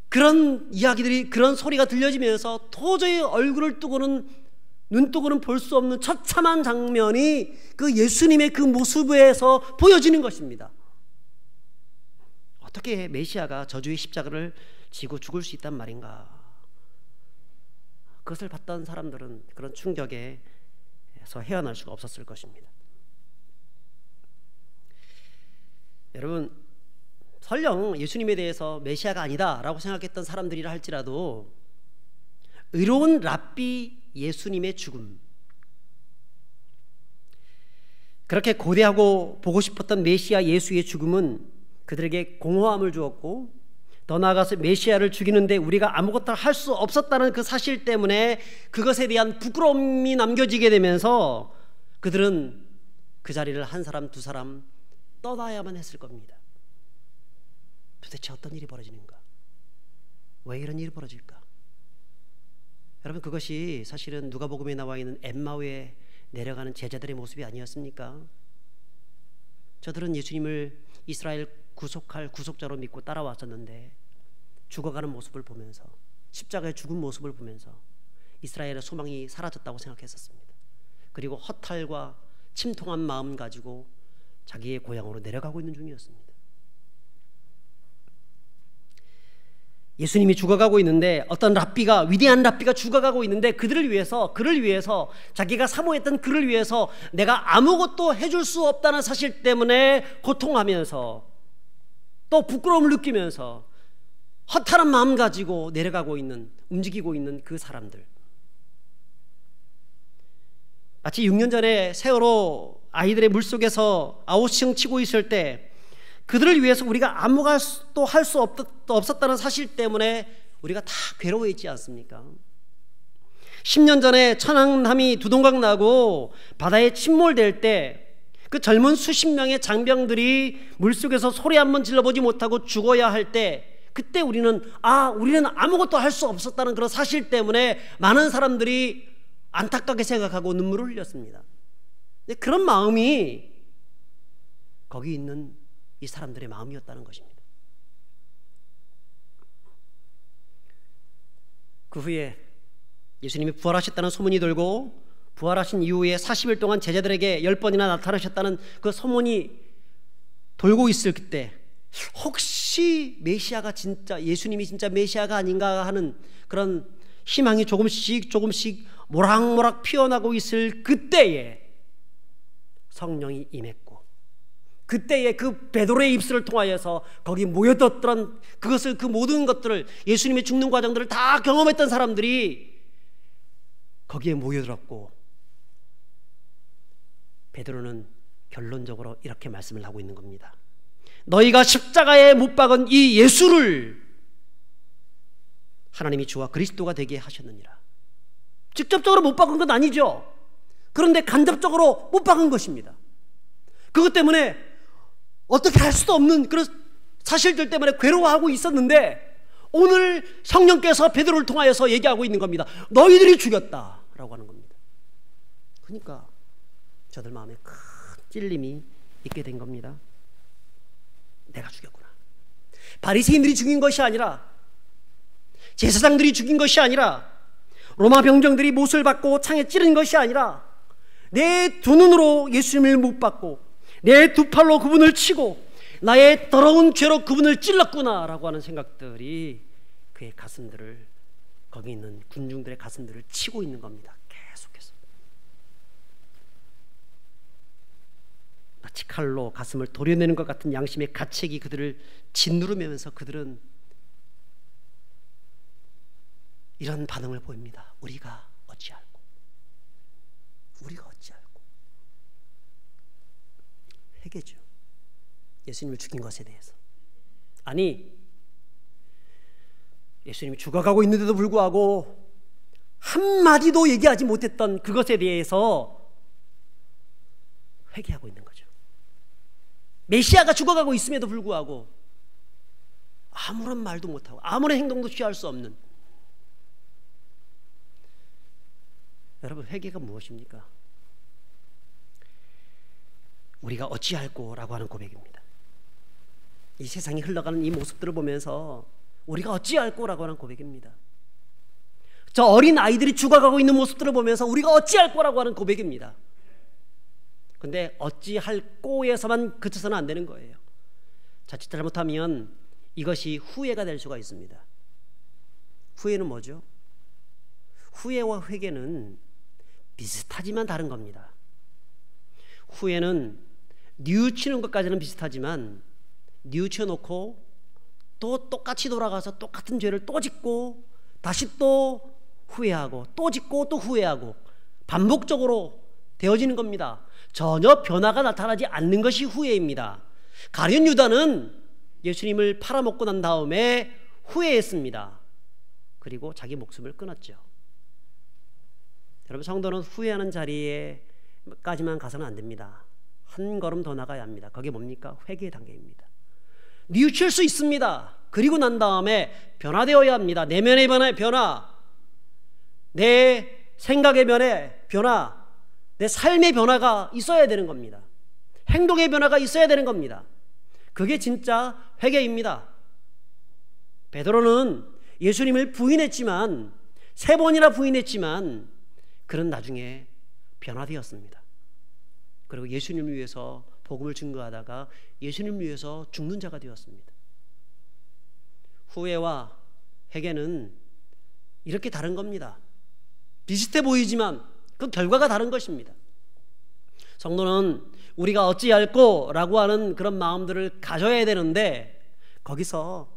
그런 이야기들이, 그런 소리가 들려지면서 도저히 얼굴을 뜨고는, 눈 뜨고는 볼 수 없는 처참한 장면이 그 예수님의 그 모습에서 보여지는 것입니다. 어떻게 메시아가 저주의 십자가를 지고 죽을 수 있단 말인가? 그것을 봤던 사람들은 그런 충격에서 헤어날 수가 없었을 것입니다. 여러분, 설령 예수님에 대해서 메시아가 아니다라고 생각했던 사람들이라 할지라도 의로운 랍비 예수님의 죽음, 그렇게 고대하고 보고 싶었던 메시아 예수의 죽음은 그들에게 공허함을 주었고, 더 나아가서 메시아를 죽이는데 우리가 아무것도 할 수 없었다는 그 사실 때문에 그것에 대한 부끄러움이 남겨지게 되면서 그들은 그 자리를 한 사람 두 사람 떠나야만 했을 겁니다. 도대체 어떤 일이 벌어지는가? 왜 이런 일이 벌어질까? 여러분, 그것이 사실은 누가복음에 나와 있는 엠마오에 내려가는 제자들의 모습이 아니었습니까? 저들은 예수님을 이스라엘 구속할 구속자로 믿고 따라왔었는데 죽어가는 모습을 보면서, 십자가에 죽은 모습을 보면서 이스라엘의 소망이 사라졌다고 생각했었습니다. 그리고 허탈과 침통한 마음 가지고 자기의 고향으로 내려가고 있는 중이었습니다. 예수님이 죽어가고 있는데, 어떤 랍비가, 위대한 랍비가 죽어가고 있는데 그를 위해서 자기가 사모했던 그를 위해서 내가 아무것도 해줄 수 없다는 사실 때문에 고통하면서 또 부끄러움을 느끼면서 허탈한 마음 가지고 내려가고 있는, 움직이고 있는 그 사람들, 마치 6년 전에 세월호 아이들의 물속에서 아우성 치고 있을 때 그들을 위해서 우리가 아무것도 할 수 없었다는 사실 때문에 우리가 다 괴로워했지 않습니까? 10년 전에 천안함이 두동강 나고 바다에 침몰될 때 그 젊은 수십 명의 장병들이 물속에서 소리 한번 질러보지 못하고 죽어야 할 때, 그때 우리는 아무것도 할 수 없었다는 그런 사실 때문에 많은 사람들이 안타깝게 생각하고 눈물을 흘렸습니다. 근데 그런 마음이 거기 있는 이 사람들의 마음이었다는 것입니다. 그 후에 예수님이 부활하셨다는 소문이 돌고, 부활하신 이후에 40일 동안 제자들에게 10번이나 나타나셨다는 그 소문이 돌고 있을 그때, 혹시 메시아가 진짜, 예수님이 진짜 메시아가 아닌가 하는 그런 희망이 조금씩 모락모락 피어나고 있을 그때에 성령이 임했고, 그때에 그 베드로의 입술을 통하여서 거기 모여들었던 그것을, 그 모든 것들을, 예수님의 죽는 과정들을 다 경험했던 사람들이 거기에 모여들었고, 베드로는 결론적으로 이렇게 말씀을 하고 있는 겁니다. 너희가 십자가에 못 박은 이 예수를 하나님이 주와 그리스도가 되게 하셨느니라. 직접적으로 못 박은 건 아니죠. 그런데 간접적으로 못 박은 것입니다. 그것 때문에 어떻게 할 수도 없는 그런 사실들 때문에 괴로워하고 있었는데, 오늘 성령께서 베드로를 통하여서 얘기하고 있는 겁니다. 너희들이 죽였다라고 하는 겁니다. 그러니까 저들 마음에 큰 찔림이 있게 된 겁니다. 내가 죽였구나. 바리새인들이 죽인 것이 아니라, 제사장들이 죽인 것이 아니라, 로마 병정들이 못을 받고 창에 찌른 것이 아니라, 내 두 눈으로 예수님을 못 받고 내 두 팔로 그분을 치고 나의 더러운 죄로 그분을 찔렀구나 라고 하는 생각들이 그의 가슴들을, 거기 있는 군중들의 가슴들을 치고 있는 겁니다. 계속해서 마치 칼로 가슴을 도려내는 것 같은 양심의 가책이 그들을 짓누르면서 그들은 이런 반응을 보입니다. 우리가 어찌알고. 회개죠. 예수님을 죽인 것에 대해서 아니, 예수님이 죽어가고 있는데도 불구하고 한마디도 얘기하지 못했던 그것에 대해서 회개하고 있는 거죠. 메시아가 죽어가고 있음에도 불구하고 아무런 말도 못하고 아무런 행동도 취할 수 없는, 여러분, 회개가 무엇입니까? 우리가 어찌할꼬 라고 하는 고백입니다. 이 세상이 흘러가는 이 모습들을 보면서 우리가 어찌할꼬 라고 하는 고백입니다. 저 어린 아이들이 죽어가고 있는 모습들을 보면서 우리가 어찌할꼬 라고 하는 고백입니다. 근데 어찌할꼬에서만 그쳐서는 안 되는 거예요. 자칫 잘못하면 이것이 후회가 될 수가 있습니다. 후회는 뭐죠? 후회와 회개는 비슷하지만 다른 겁니다. 후회는 뉘우치는 것까지는 비슷하지만 뉘우쳐놓고 또 똑같이 돌아가서 똑같은 죄를 또 짓고 다시 또 후회하고 또 짓고 또 후회하고 반복적으로 되어지는 겁니다. 전혀 변화가 나타나지 않는 것이 후회입니다. 가룟 유다는 예수님을 팔아먹고 난 다음에 후회했습니다. 그리고 자기 목숨을 끊었죠. 여러분, 성도는 후회하는 자리에까지만 가서는 안 됩니다. 한 걸음 더 나가야 합니다. 그게 뭡니까? 회개의 단계입니다. 뉘우칠 수 있습니다. 그리고 난 다음에 변화되어야 합니다. 내면의 변화, 내 생각의 변화, 내 삶의 변화가 있어야 되는 겁니다. 행동의 변화가 있어야 되는 겁니다. 그게 진짜 회개입니다. 베드로는 예수님을 부인했지만, 3번이나 부인했지만 그는 나중에 변화되었습니다. 그리고 예수님을 위해서 복음을 증거하다가 예수님을 위해서 죽는 자가 되었습니다. 후회와 회개는 이렇게 다른 겁니다. 비슷해 보이지만 그 결과가 다른 것입니다. 성도는 우리가 어찌할꼬 라고 하는 그런 마음들을 가져야 되는데, 거기서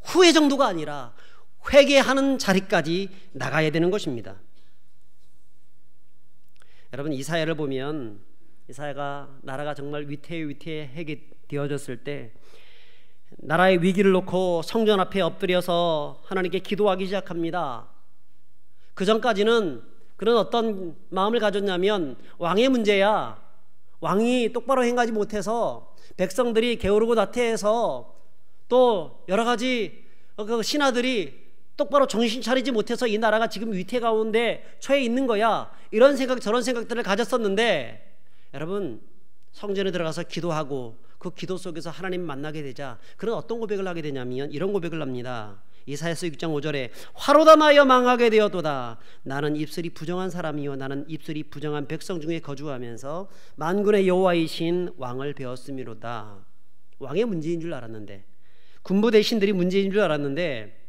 후회 정도가 아니라 회개하는 자리까지 나가야 되는 것입니다. 여러분, 이사야를 보면 이사야가 나라가 정말 위태위태하게 되어졌을 때 나라의 위기를 놓고 성전 앞에 엎드려서 하나님께 기도하기 시작합니다. 그 전까지는 그런 어떤 마음을 가졌냐면, 왕의 문제야, 왕이 똑바로 행하지 못해서 백성들이 게으르고 나태해서 또 여러 가지 그 신하들이 똑바로 정신 차리지 못해서 이 나라가 지금 위태 가운데 처해 있는 거야, 이런 생각 저런 생각들을 가졌었는데, 여러분, 성전에 들어가서 기도하고 그 기도 속에서 하나님 만나게 되자 그런 어떤 고백을 하게 되냐면 이런 고백을 합니다. 이사야서 6장 5절에 화로다 나여 망하게 되었도다. 나는 입술이 부정한 사람이요 나는 입술이 부정한 백성 중에 거주하면서 만군의 여호와이신 왕을 배웠음이로다. 왕의 문제인 줄 알았는데, 군부 대신들이 문제인 줄 알았는데,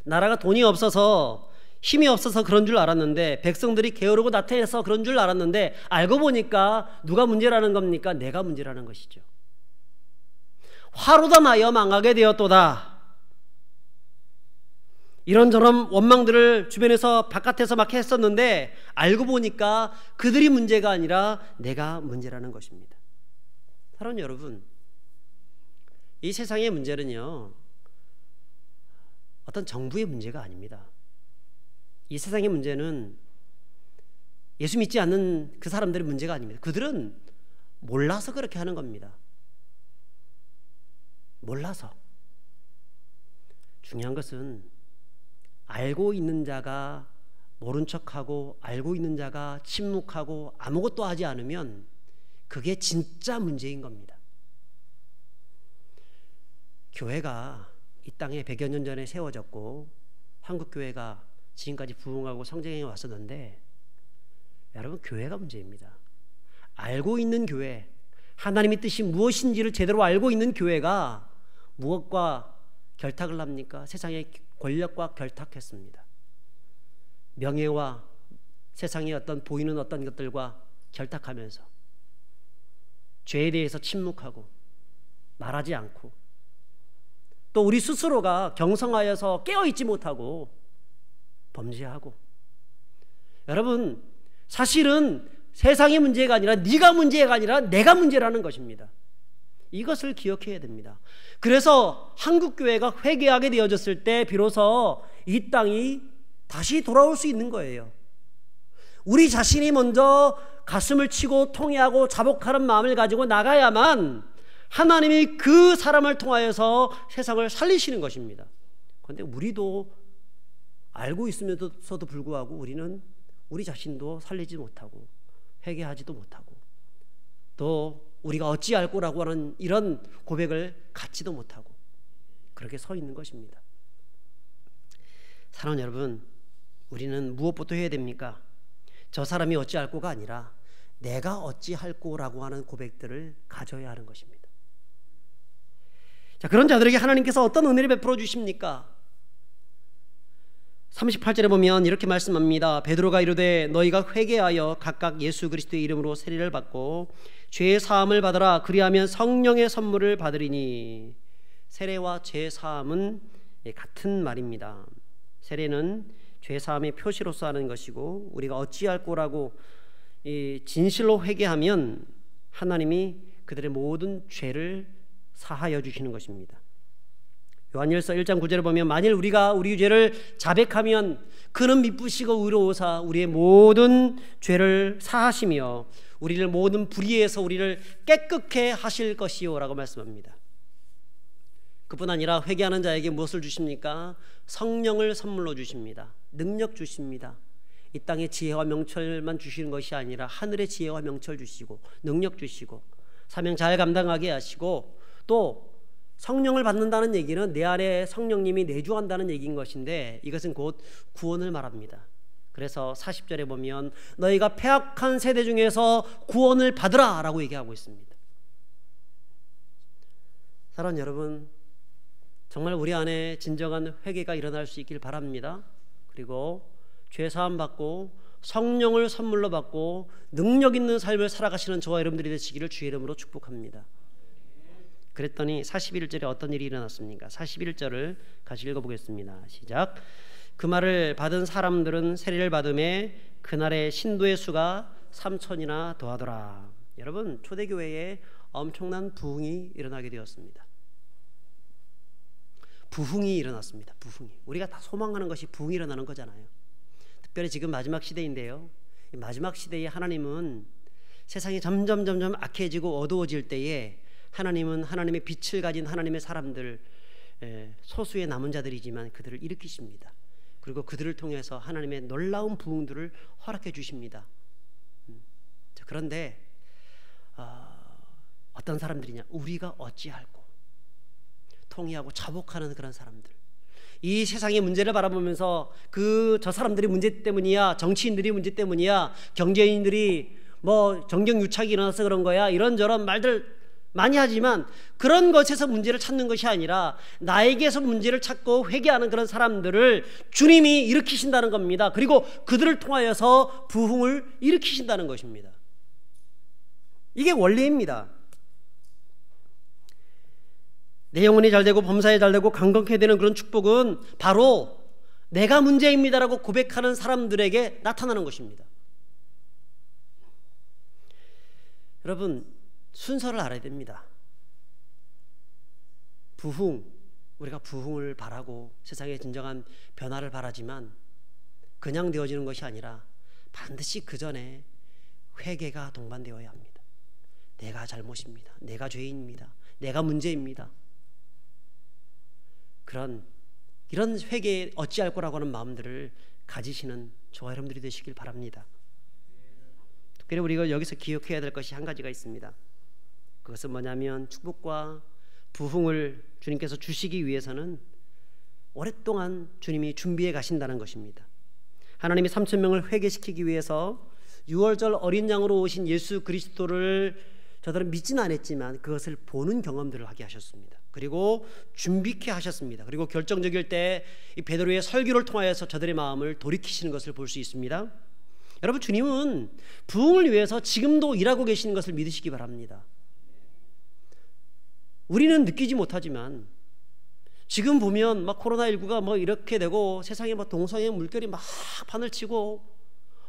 나라가 돈이 없어서 힘이 없어서 그런 줄 알았는데, 백성들이 게으르고 나태해서 그런 줄 알았는데, 알고 보니까 누가 문제라는 겁니까? 내가 문제라는 것이죠. 화로다 나여 망하게 되었도다. 이런저런 원망들을 주변에서 바깥에서 막 했었는데 알고 보니까 그들이 문제가 아니라 내가 문제라는 것입니다. 사랑하는 여러분, 이 세상의 문제는요 어떤 정부의 문제가 아닙니다. 이 세상의 문제는 예수 믿지 않는 그 사람들의 문제가 아닙니다. 그들은 몰라서 그렇게 하는 겁니다. 몰라서. 중요한 것은 알고 있는 자가 모른 척하고 알고 있는 자가 침묵하고 아무것도 하지 않으면 그게 진짜 문제인 겁니다. 교회가 이 땅에 100여 년 전에 세워졌고 한국교회가 지금까지 부흥하고 성장해 왔었는데, 여러분, 교회가 문제입니다. 알고 있는 교회, 하나님의 뜻이 무엇인지를 제대로 알고 있는 교회가 무엇과 결탁을 합니까? 세상의 권력과 결탁했습니다. 명예와 세상의 어떤 보이는 어떤 것들과 결탁하면서 죄에 대해서 침묵하고 말하지 않고, 또 우리 스스로가 경성하여서 깨어있지 못하고 범죄하고. 여러분, 사실은 세상의 문제가 아니라 네가 문제가 아니라 내가 문제라는 것입니다. 이것을 기억해야 됩니다. 그래서 한국교회가 회개하게 되어졌을 때 비로소 이 땅이 다시 돌아올 수 있는 거예요. 우리 자신이 먼저 가슴을 치고 통회하고 자복하는 마음을 가지고 나가야만 하나님이 그 사람을 통하여서 세상을 살리시는 것입니다. 그런데 우리도 알고 있으면서도 불구하고 우리는 우리 자신도 살리지 못하고 회개하지도 못하고 또 우리가 어찌할 거라고 하는 이런 고백을 갖지도 못하고 그렇게 서 있는 것입니다. 사랑하는 여러분, 우리는 무엇부터 해야 됩니까? 저 사람이 어찌할 거가 아니라 내가 어찌할 거라고 하는 고백들을 가져야 하는 것입니다. 자, 그런 자들에게 하나님께서 어떤 은혜를 베풀어 주십니까? 38절에 보면 이렇게 말씀합니다. 베드로가 이르되 너희가 회개하여 각각 예수 그리스도의 이름으로 세례를 받고 죄의 사함을 받으라. 그리하면 성령의 선물을 받으리니. 세례와 죄 사함은 같은 말입니다. 세례는 죄 사함의 표시로서 하는 것이고 우리가 어찌할 거라고 진실로 회개하면 하나님이 그들의 모든 죄를 사하여 주시는 것입니다. 요한일서 1장 9절에 보면 만일 우리가 우리 죄를 자백하면 그는 미쁘시고 의로우사 우리의 모든 죄를 사하시며 우리를 모든 불의에서 우리를 깨끗게 하실 것이요 라고 말씀합니다. 그뿐 아니라 회개하는 자에게 무엇을 주십니까? 성령을 선물로 주십니다. 능력 주십니다. 이 땅의 지혜와 명철만 주시는 것이 아니라 하늘의 지혜와 명철 주시고 능력 주시고 사명 잘 감당하게 하시고 또 성령을 받는다는 얘기는 내 안에 성령님이 내주한다는 얘기인 것인데 이것은 곧 구원을 말합니다. 그래서 40절에 보면 너희가 패악한 세대 중에서 구원을 받으라 라고 얘기하고 있습니다. 사랑하는 여러분, 정말 우리 안에 진정한 회개가 일어날 수 있길 바랍니다. 그리고 죄사함 받고 성령을 선물로 받고 능력 있는 삶을 살아가시는 저와 여러분들이 되시기를 주의 이름으로 축복합니다. 그랬더니 41절에 어떤 일이 일어났습니까? 41절을 같이 읽어보겠습니다. 시작. 그 말을 받은 사람들은 세례를 받음에 그날의 신도의 수가 3,000이나 더하더라. 여러분, 초대교회에 엄청난 부흥이 일어나게 되었습니다. 부흥이 일어났습니다. 부흥이. 우리가 다 소망하는 것이 부흥이 일어나는 거잖아요. 특별히 지금 마지막 시대인데요. 이 마지막 시대에 하나님은 세상이 점점 악해지고 어두워질 때에 하나님은 하나님의 빛을 가진 하나님의 사람들, 소수의 남은 자들이지만 그들을 일으키십니다. 그리고 그들을 통해서 하나님의 놀라운 부흥들을 허락해 주십니다. 그런데 어떤 사람들이냐? 우리가 어찌할꼬 통회하고 자복하는 그런 사람들, 이 세상의 문제를 바라보면서 저 사람들이 문제 때문이야, 정치인들이 문제 때문이야, 경제인들이 뭐 정경유착이 일어나서 그런 거야, 이런저런 말들 많이 하지만 그런 것에서 문제를 찾는 것이 아니라 나에게서 문제를 찾고 회개하는 그런 사람들을 주님이 일으키신다는 겁니다. 그리고 그들을 통하여서 부흥을 일으키신다는 것입니다. 이게 원리입니다. 내 영혼이 잘되고 범사에 잘되고 강건케 되는 그런 축복은 바로 내가 문제입니다라고 고백하는 사람들에게 나타나는 것입니다. 여러분, 순서를 알아야 됩니다. 부흥, 우리가 부흥을 바라고 세상의 진정한 변화를 바라지만 그냥 되어지는 것이 아니라 반드시 그 전에 회개가 동반되어야 합니다. 내가 잘못입니다. 내가 죄인입니다. 내가 문제입니다. 이런 회개에 어찌할 거라고 하는 마음들을 가지시는 저와 여러분들이 되시길 바랍니다. 특별히 우리가 여기서 기억해야 될 것이 한 가지가 있습니다. 그것은 뭐냐면 축복과 부흥을 주님께서 주시기 위해서는 오랫동안 주님이 준비해 가신다는 것입니다. 하나님이 3,000명을 회개시키기 위해서 6월절 어린 양으로 오신 예수 그리스도를 저들은 믿지는 않았지만 그것을 보는 경험들을 하게 하셨습니다. 그리고 준비케 하셨습니다. 그리고 결정적일 때 이 베드로의 설교를 통하여서 저들의 마음을 돌이키시는 것을 볼 수 있습니다. 여러분, 주님은 부흥을 위해서 지금도 일하고 계시는 것을 믿으시기 바랍니다. 우리는 느끼지 못하지만 지금 보면 막 코로나19가 뭐 이렇게 되고 세상에 막 동성애 물결이 막 바늘치고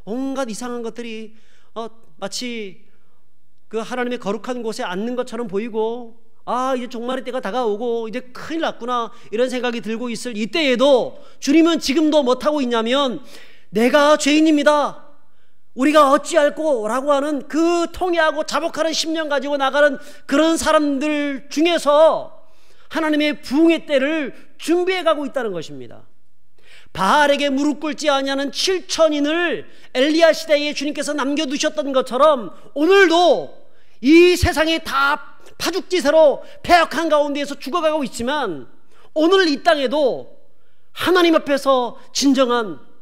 온갖 이상한 것들이 마치 그 하나님의 거룩한 곳에 앉는 것처럼 보이고 아, 이제 종말의 때가 다가오고 이제 큰일 났구나 이런 생각이 들고 있을 이때에도 주님은 지금도 못하고 있냐면 내가 죄인입니다, 우리가 어찌할꼬 라고 하는 그 통회하고 자복하는 심령 가지고 나가는 그런 사람들 중에서 하나님의 부흥의 때를 준비해 가고 있다는 것입니다. 바알에게 무릎 꿇지 아니하는 7천인을 엘리야 시대에 주님께서 남겨두셨던 것처럼 오늘도 이 세상이 다 파죽지세로 패역한 가운데에서 죽어가고 있지만 오늘 이 땅에도 하나님 앞에서 진정한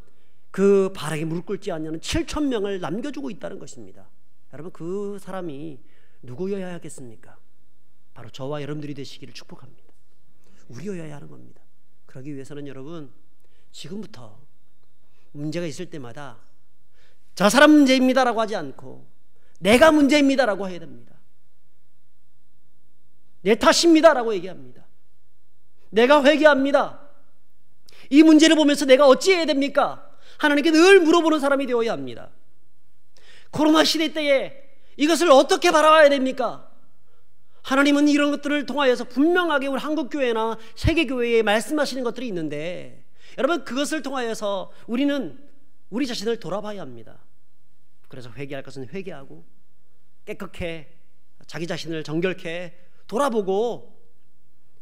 그 바알에게 무릎 꿇지 않냐는 7천 명을 남겨주고 있다는 것입니다. 여러분, 그 사람이 누구여야 하겠습니까? 바로 저와 여러분들이 되시기를 축복합니다. 우리여야 하는 겁니다. 그러기 위해서는 여러분, 지금부터 문제가 있을 때마다 저 사람 문제입니다라고 하지 않고 내가 문제입니다라고 해야 됩니다. 내 탓입니다라고 얘기합니다. 내가 회개합니다. 이 문제를 보면서 내가 어찌해야 됩니까? 하나님께 늘 물어보는 사람이 되어야 합니다. 코로나 시대 때에 이것을 어떻게 바라봐야 됩니까? 하나님은 이런 것들을 통하여서 분명하게 우리 한국교회나 세계교회에 말씀하시는 것들이 있는데, 여러분, 그것을 통하여서 우리는 우리 자신을 돌아봐야 합니다. 그래서 회개할 것은 회개하고 깨끗게 자기 자신을 정결케 돌아보고,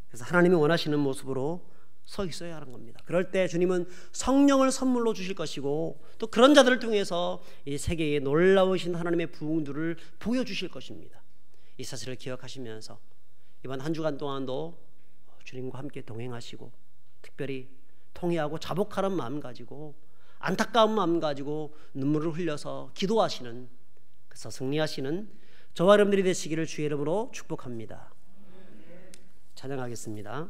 그래서 하나님이 원하시는 모습으로 서 있어야 하는 겁니다. 그럴 때 주님은 성령을 선물로 주실 것이고 또 그런 자들을 통해서 이 세계에 놀라우신 하나님의 부흥들을 보여주실 것입니다. 이 사실을 기억하시면서 이번 한 주간 동안도 주님과 함께 동행하시고 특별히 통회하고 자복하는 마음 가지고 안타까운 마음 가지고 눈물을 흘려서 기도하시는, 그래서 승리하시는 저와 여러분들이 되시기를 주의 이름으로 축복합니다. 찬양하겠습니다.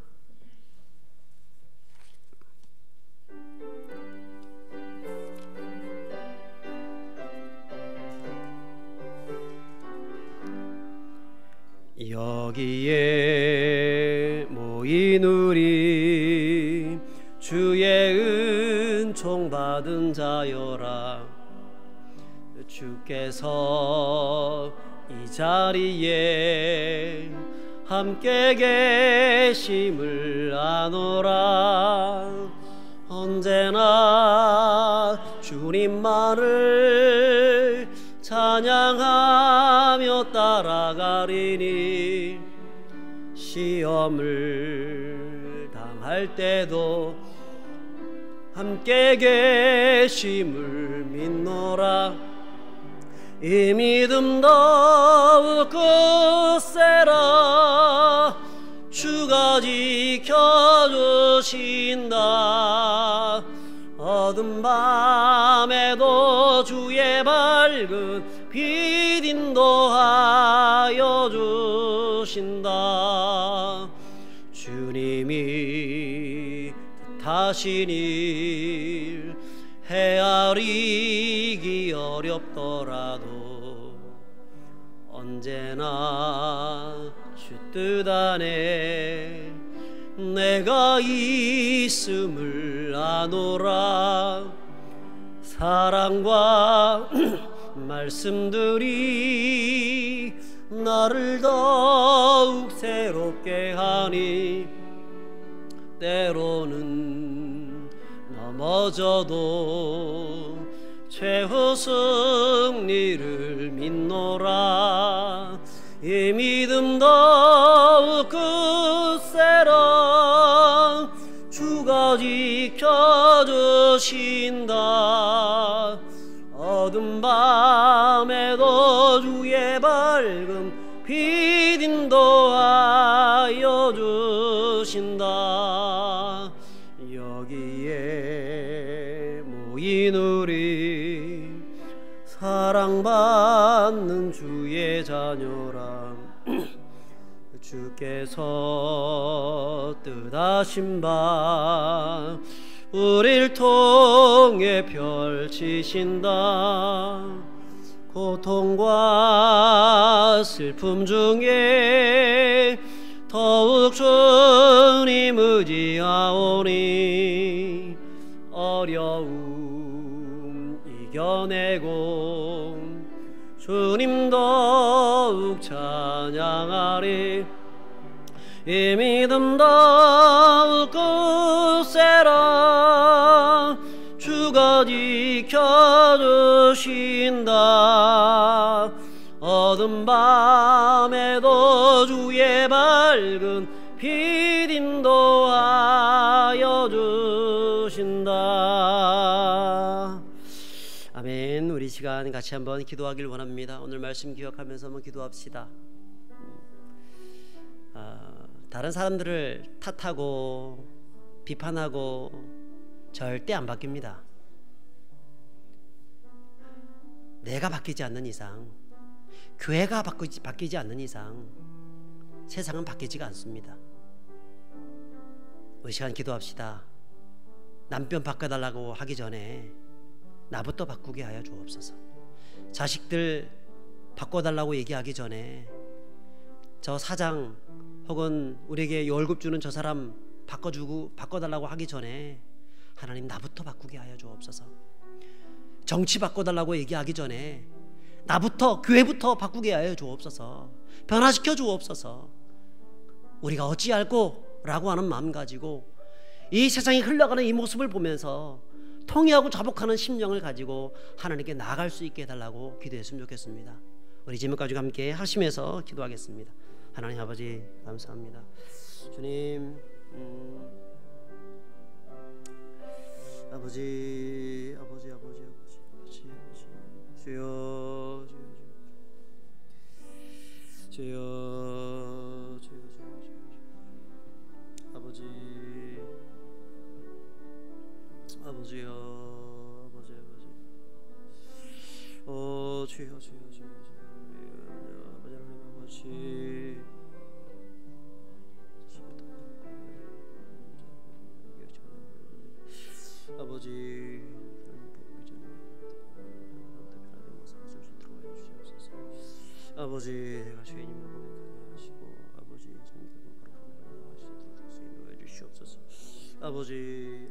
여기에 모인 우리 주의 은총 받은 자여라. 주께서 이 자리에 함께 계심을 아노라. 언제나 주님만을 찬양하며 따라가리니 시험을 당할 때도 함께 계심을 믿노라. 이 믿음 더욱 굳세라. 주가 지켜주신다. 어두운 밤에도 주의 밝은 빛 인도하여 주신다. 주님이 뜻하신 일 헤아리기 어렵더라도 언제나 주 뜻 안에 내가 있음을 아노라. 사랑과 말씀들이 나를 더욱 새롭게 하니 때로는 넘어져도 최후 승리를 믿노라. 이 믿음 더욱 굳세라. 주가 지켜주신다. 어두운 밤에도 주의 밝은 빛 인도하여 주신다. 여기에 모인 우리 사랑받는 주의 자녀라. 주께서 뜻하신 바 우릴 통해 펼치신다. 고통과 슬픔 중에 더욱 주님 의지하오니 어려움 이겨내고 주님 더욱 찬양하리. 이 믿음 더욱 굳세라. 주가 지켜주신다. 어두운 밤에도 주의 밝은 빛 인도하여 주신다. 아멘. 우리 시간 같이 한번 기도하길 원합니다. 오늘 말씀 기억하면서 한번 기도합시다. 다른 사람들을 탓하고 비판하고 절대 안 바뀝니다. 내가 바뀌지 않는 이상, 교회가 바뀌지 않는 이상 세상은 바뀌지가 않습니다. 우리 시간 기도합시다. 남편 바꿔달라고 하기 전에 나부터 바꾸게 하여 주옵소서. 자식들 바꿔달라고 얘기하기 전에 저 사장 혹은 우리에게 월급 주는 저 사람 바꿔달라고 하기 전에 하나님 나부터 바꾸게 하여 주옵소서. 정치 바꿔달라고 얘기하기 전에 나부터, 교회부터 바꾸게 하여 주옵소서. 변화시켜 주옵소서. 우리가 어찌할꼬 라고 하는 마음 가지고 이 세상이 흘러가는 이 모습을 보면서 통회하고 자복하는 심령을 가지고 하나님께 나아갈 수 있게 해달라고 기도했으면 좋겠습니다. 우리 제목 가지고 함께 하시면서 기도하겠습니다. 하나님 아버지 감사합니다. 주님, 아버지 주여 아버지요 주여 아버지 아버지 아버지 내가 죄인임을 고백하게 하시고 아버지 성경을 바로 하시도록 인도해 주시옵소서. 아버지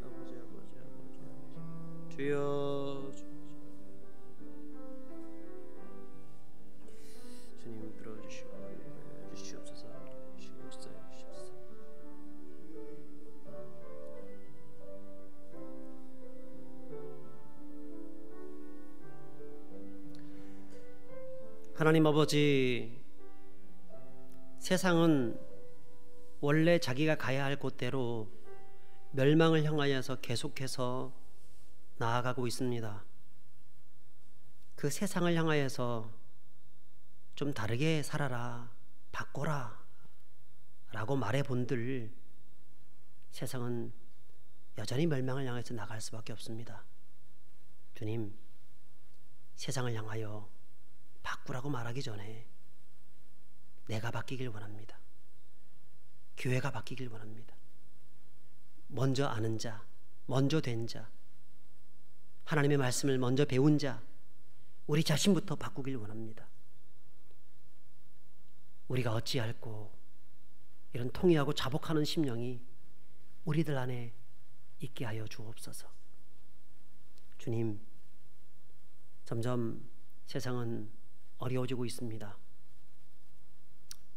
주여 주님 들어주시고 인도해 주시옵소서. 역사해 주시옵소서. 하나님 아버지, 세상은 원래 자기가 가야 할 곳대로 멸망을 향하여서 계속해서 나아가고 있습니다. 그 세상을 향하여서 좀 다르게 살아라, 바꿔라 라고 말해본들 세상은 여전히 멸망을 향해서 나갈 수밖에 없습니다. 주님, 세상을 향하여 바꾸라고 말하기 전에 내가 바뀌길 원합니다. 교회가 바뀌길 원합니다. 먼저 아는 자, 먼저 된 자, 하나님의 말씀을 먼저 배운 자, 우리 자신부터 바꾸길 원합니다. 우리가 어찌할꼬 이런 통회하고 자복하는 심령이 우리들 안에 있게 하여 주옵소서. 주님, 점점 세상은 어려워지고 있습니다.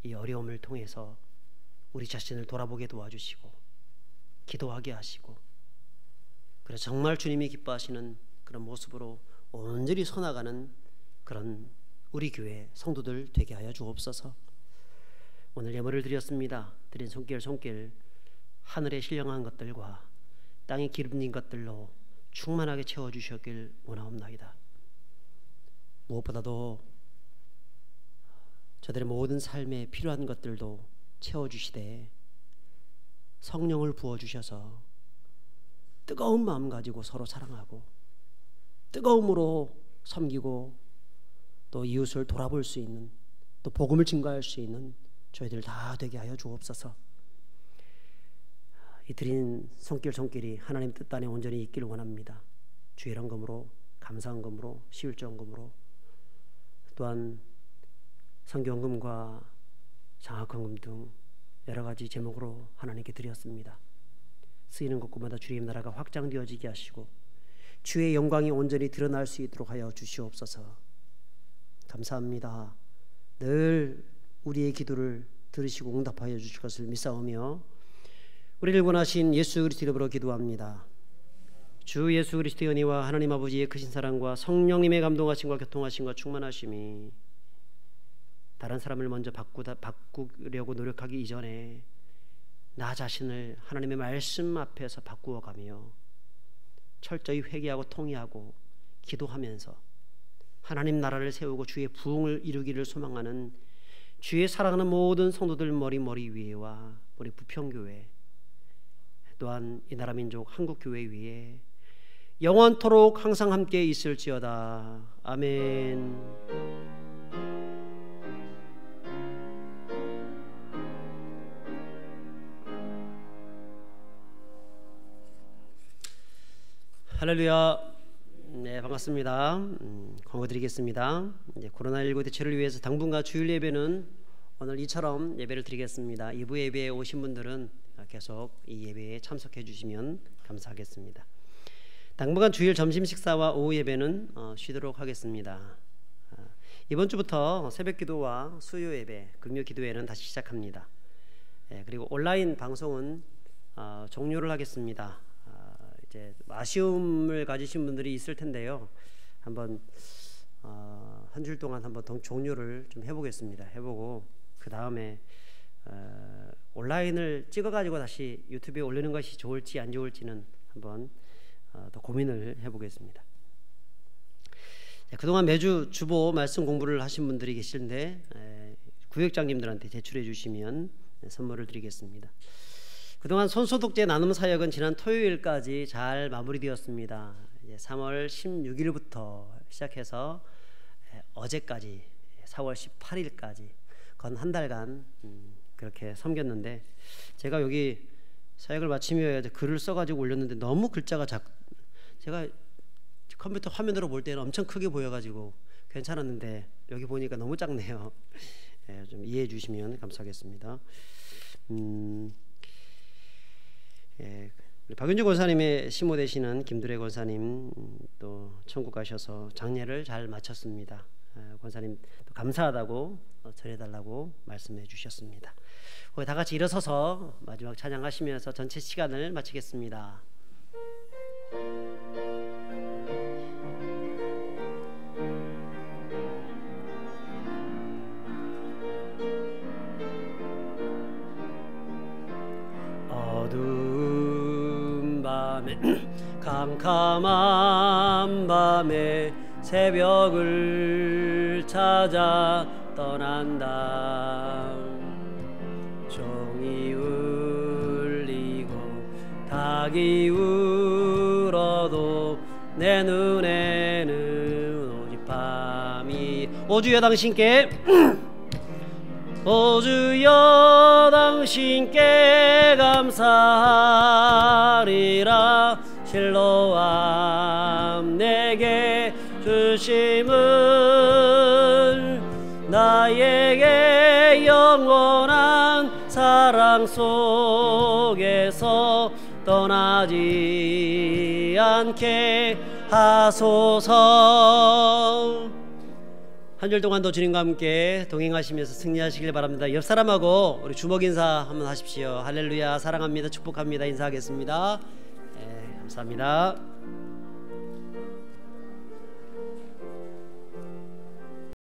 이 어려움을 통해서 우리 자신을 돌아보게 도와주시고 기도하게 하시고, 그래서 정말 주님이 기뻐하시는 그런 모습으로 온전히 서나가는 그런 우리 교회 성도들 되게 하여 주옵소서. 오늘 예물을 드렸습니다. 드린 손길 하늘에 신령한 것들과 땅에 기름진 것들로 충만하게 채워주셨길 원하옵나이다. 무엇보다도 저들의 모든 삶에 필요한 것들도 채워주시되 성령을 부어주셔서 뜨거운 마음 가지고 서로 사랑하고 뜨거움으로 섬기고 또 이웃을 돌아볼 수 있는, 또 복음을 증거할 수 있는 저희들 다 되게 하여 주옵소서. 이 드린 손길이 하나님 뜻 안에 온전히 있기를 원합니다. 주의 헌금으로, 감사헌금으로, 시율제헌금으로, 또한 성경금과 장학헌금 등 여러 가지 제목으로 하나님께 드렸습니다. 쓰이는 곳곳마다 주의 나라가 확장되어지게 하시고 주의 영광이 온전히 드러날 수 있도록 하여 주시옵소서. 감사합니다. 늘 우리의 기도를 들으시고 응답하여 주실 것을 믿사오며 우리를 구원하신 예수 그리스도 이름으로 기도합니다. 주 예수 그리스도의 은혜와 하나님 아버지의 크신 사랑과 성령님의 감동하심과 교통하심과 충만하심이 다른 사람을 먼저 바꾸려고 노력하기 이전에 나 자신을 하나님의 말씀 앞에서 바꾸어가며 철저히 회개하고 통회하고 기도하면서 하나님 나라를 세우고 주의 부흥을 이루기를 소망하는 주의 사랑하는 모든 성도들 머리 위에와 우리 부평교회 또한 이 나라 민족 한국교회 위에 영원토록 항상 함께 있을지어다. 아멘. 할렐루야. 네, 반갑습니다. 광고드리겠습니다. 코로나19 대처를 위해서 당분간 주일 예배는 오늘 이처럼 예배를 드리겠습니다. 2부 예배에 오신 분들은 계속 이 예배에 참석해 주시면 감사하겠습니다. 당분간 주일 점심 식사와 오후 예배는 쉬도록 하겠습니다. 이번 주부터 새벽 기도와 수요 예배, 금요 기도회는 다시 시작합니다. 그리고 온라인 방송은 종료를 하겠습니다. 이제 아쉬움을 가지신 분들이 있을 텐데요. 한번 한 주일 동안 한번 종료를 좀 해보겠습니다. 해보고 그 다음에 온라인을 찍어가지고 다시 유튜브에 올리는 것이 좋을지 안 좋을지는 한번 더 고민을 해보겠습니다. 그동안 매주 주보 말씀 공부를 하신 분들이 계시는데 구역장님들한테 제출해 주시면 선물을 드리겠습니다. 그동안 손소독제 나눔 사역은 지난 토요일까지 잘 마무리되었습니다. 이제 3월 16일부터 시작해서 어제까지 4월 18일까지 건 한 달간 그렇게 섬겼는데 제가 여기 사역을 마치며 글을 써가지고 올렸는데 너무 글자가 제가 컴퓨터 화면으로 볼 때는 엄청 크게 보여가지고 괜찮았는데 여기 보니까 너무 작네요. 좀 이해해 주시면 감사하겠습니다. 박윤주 권사님의 시모 되시는 김두래 권사님 또 천국 가셔서 장례를 잘 마쳤습니다. 권사님 또 감사하다고 전해달라고 말씀해 주셨습니다. 우리 다 같이 일어서서 마지막 찬양하시면서 전체 시간을 마치겠습니다. 어두운 밤에 캄캄한 밤에 새벽을 찾아 떠난다. 종이 울리고 닭이 울어도 내 눈에는 오직 밤이 오주여 당신께 오주여 당신께 감사하리라. 실로암 내게 주심은 나에게 영원한 사랑 속에서 떠나지 않게 하소서. 한 줄 동안도 주님과 함께 동행하시면서 승리하시길 바랍니다. 옆 사람하고 우리 주먹 인사 한번 하십시오. 할렐루야, 사랑합니다, 축복합니다 인사하겠습니다. 감사합니다.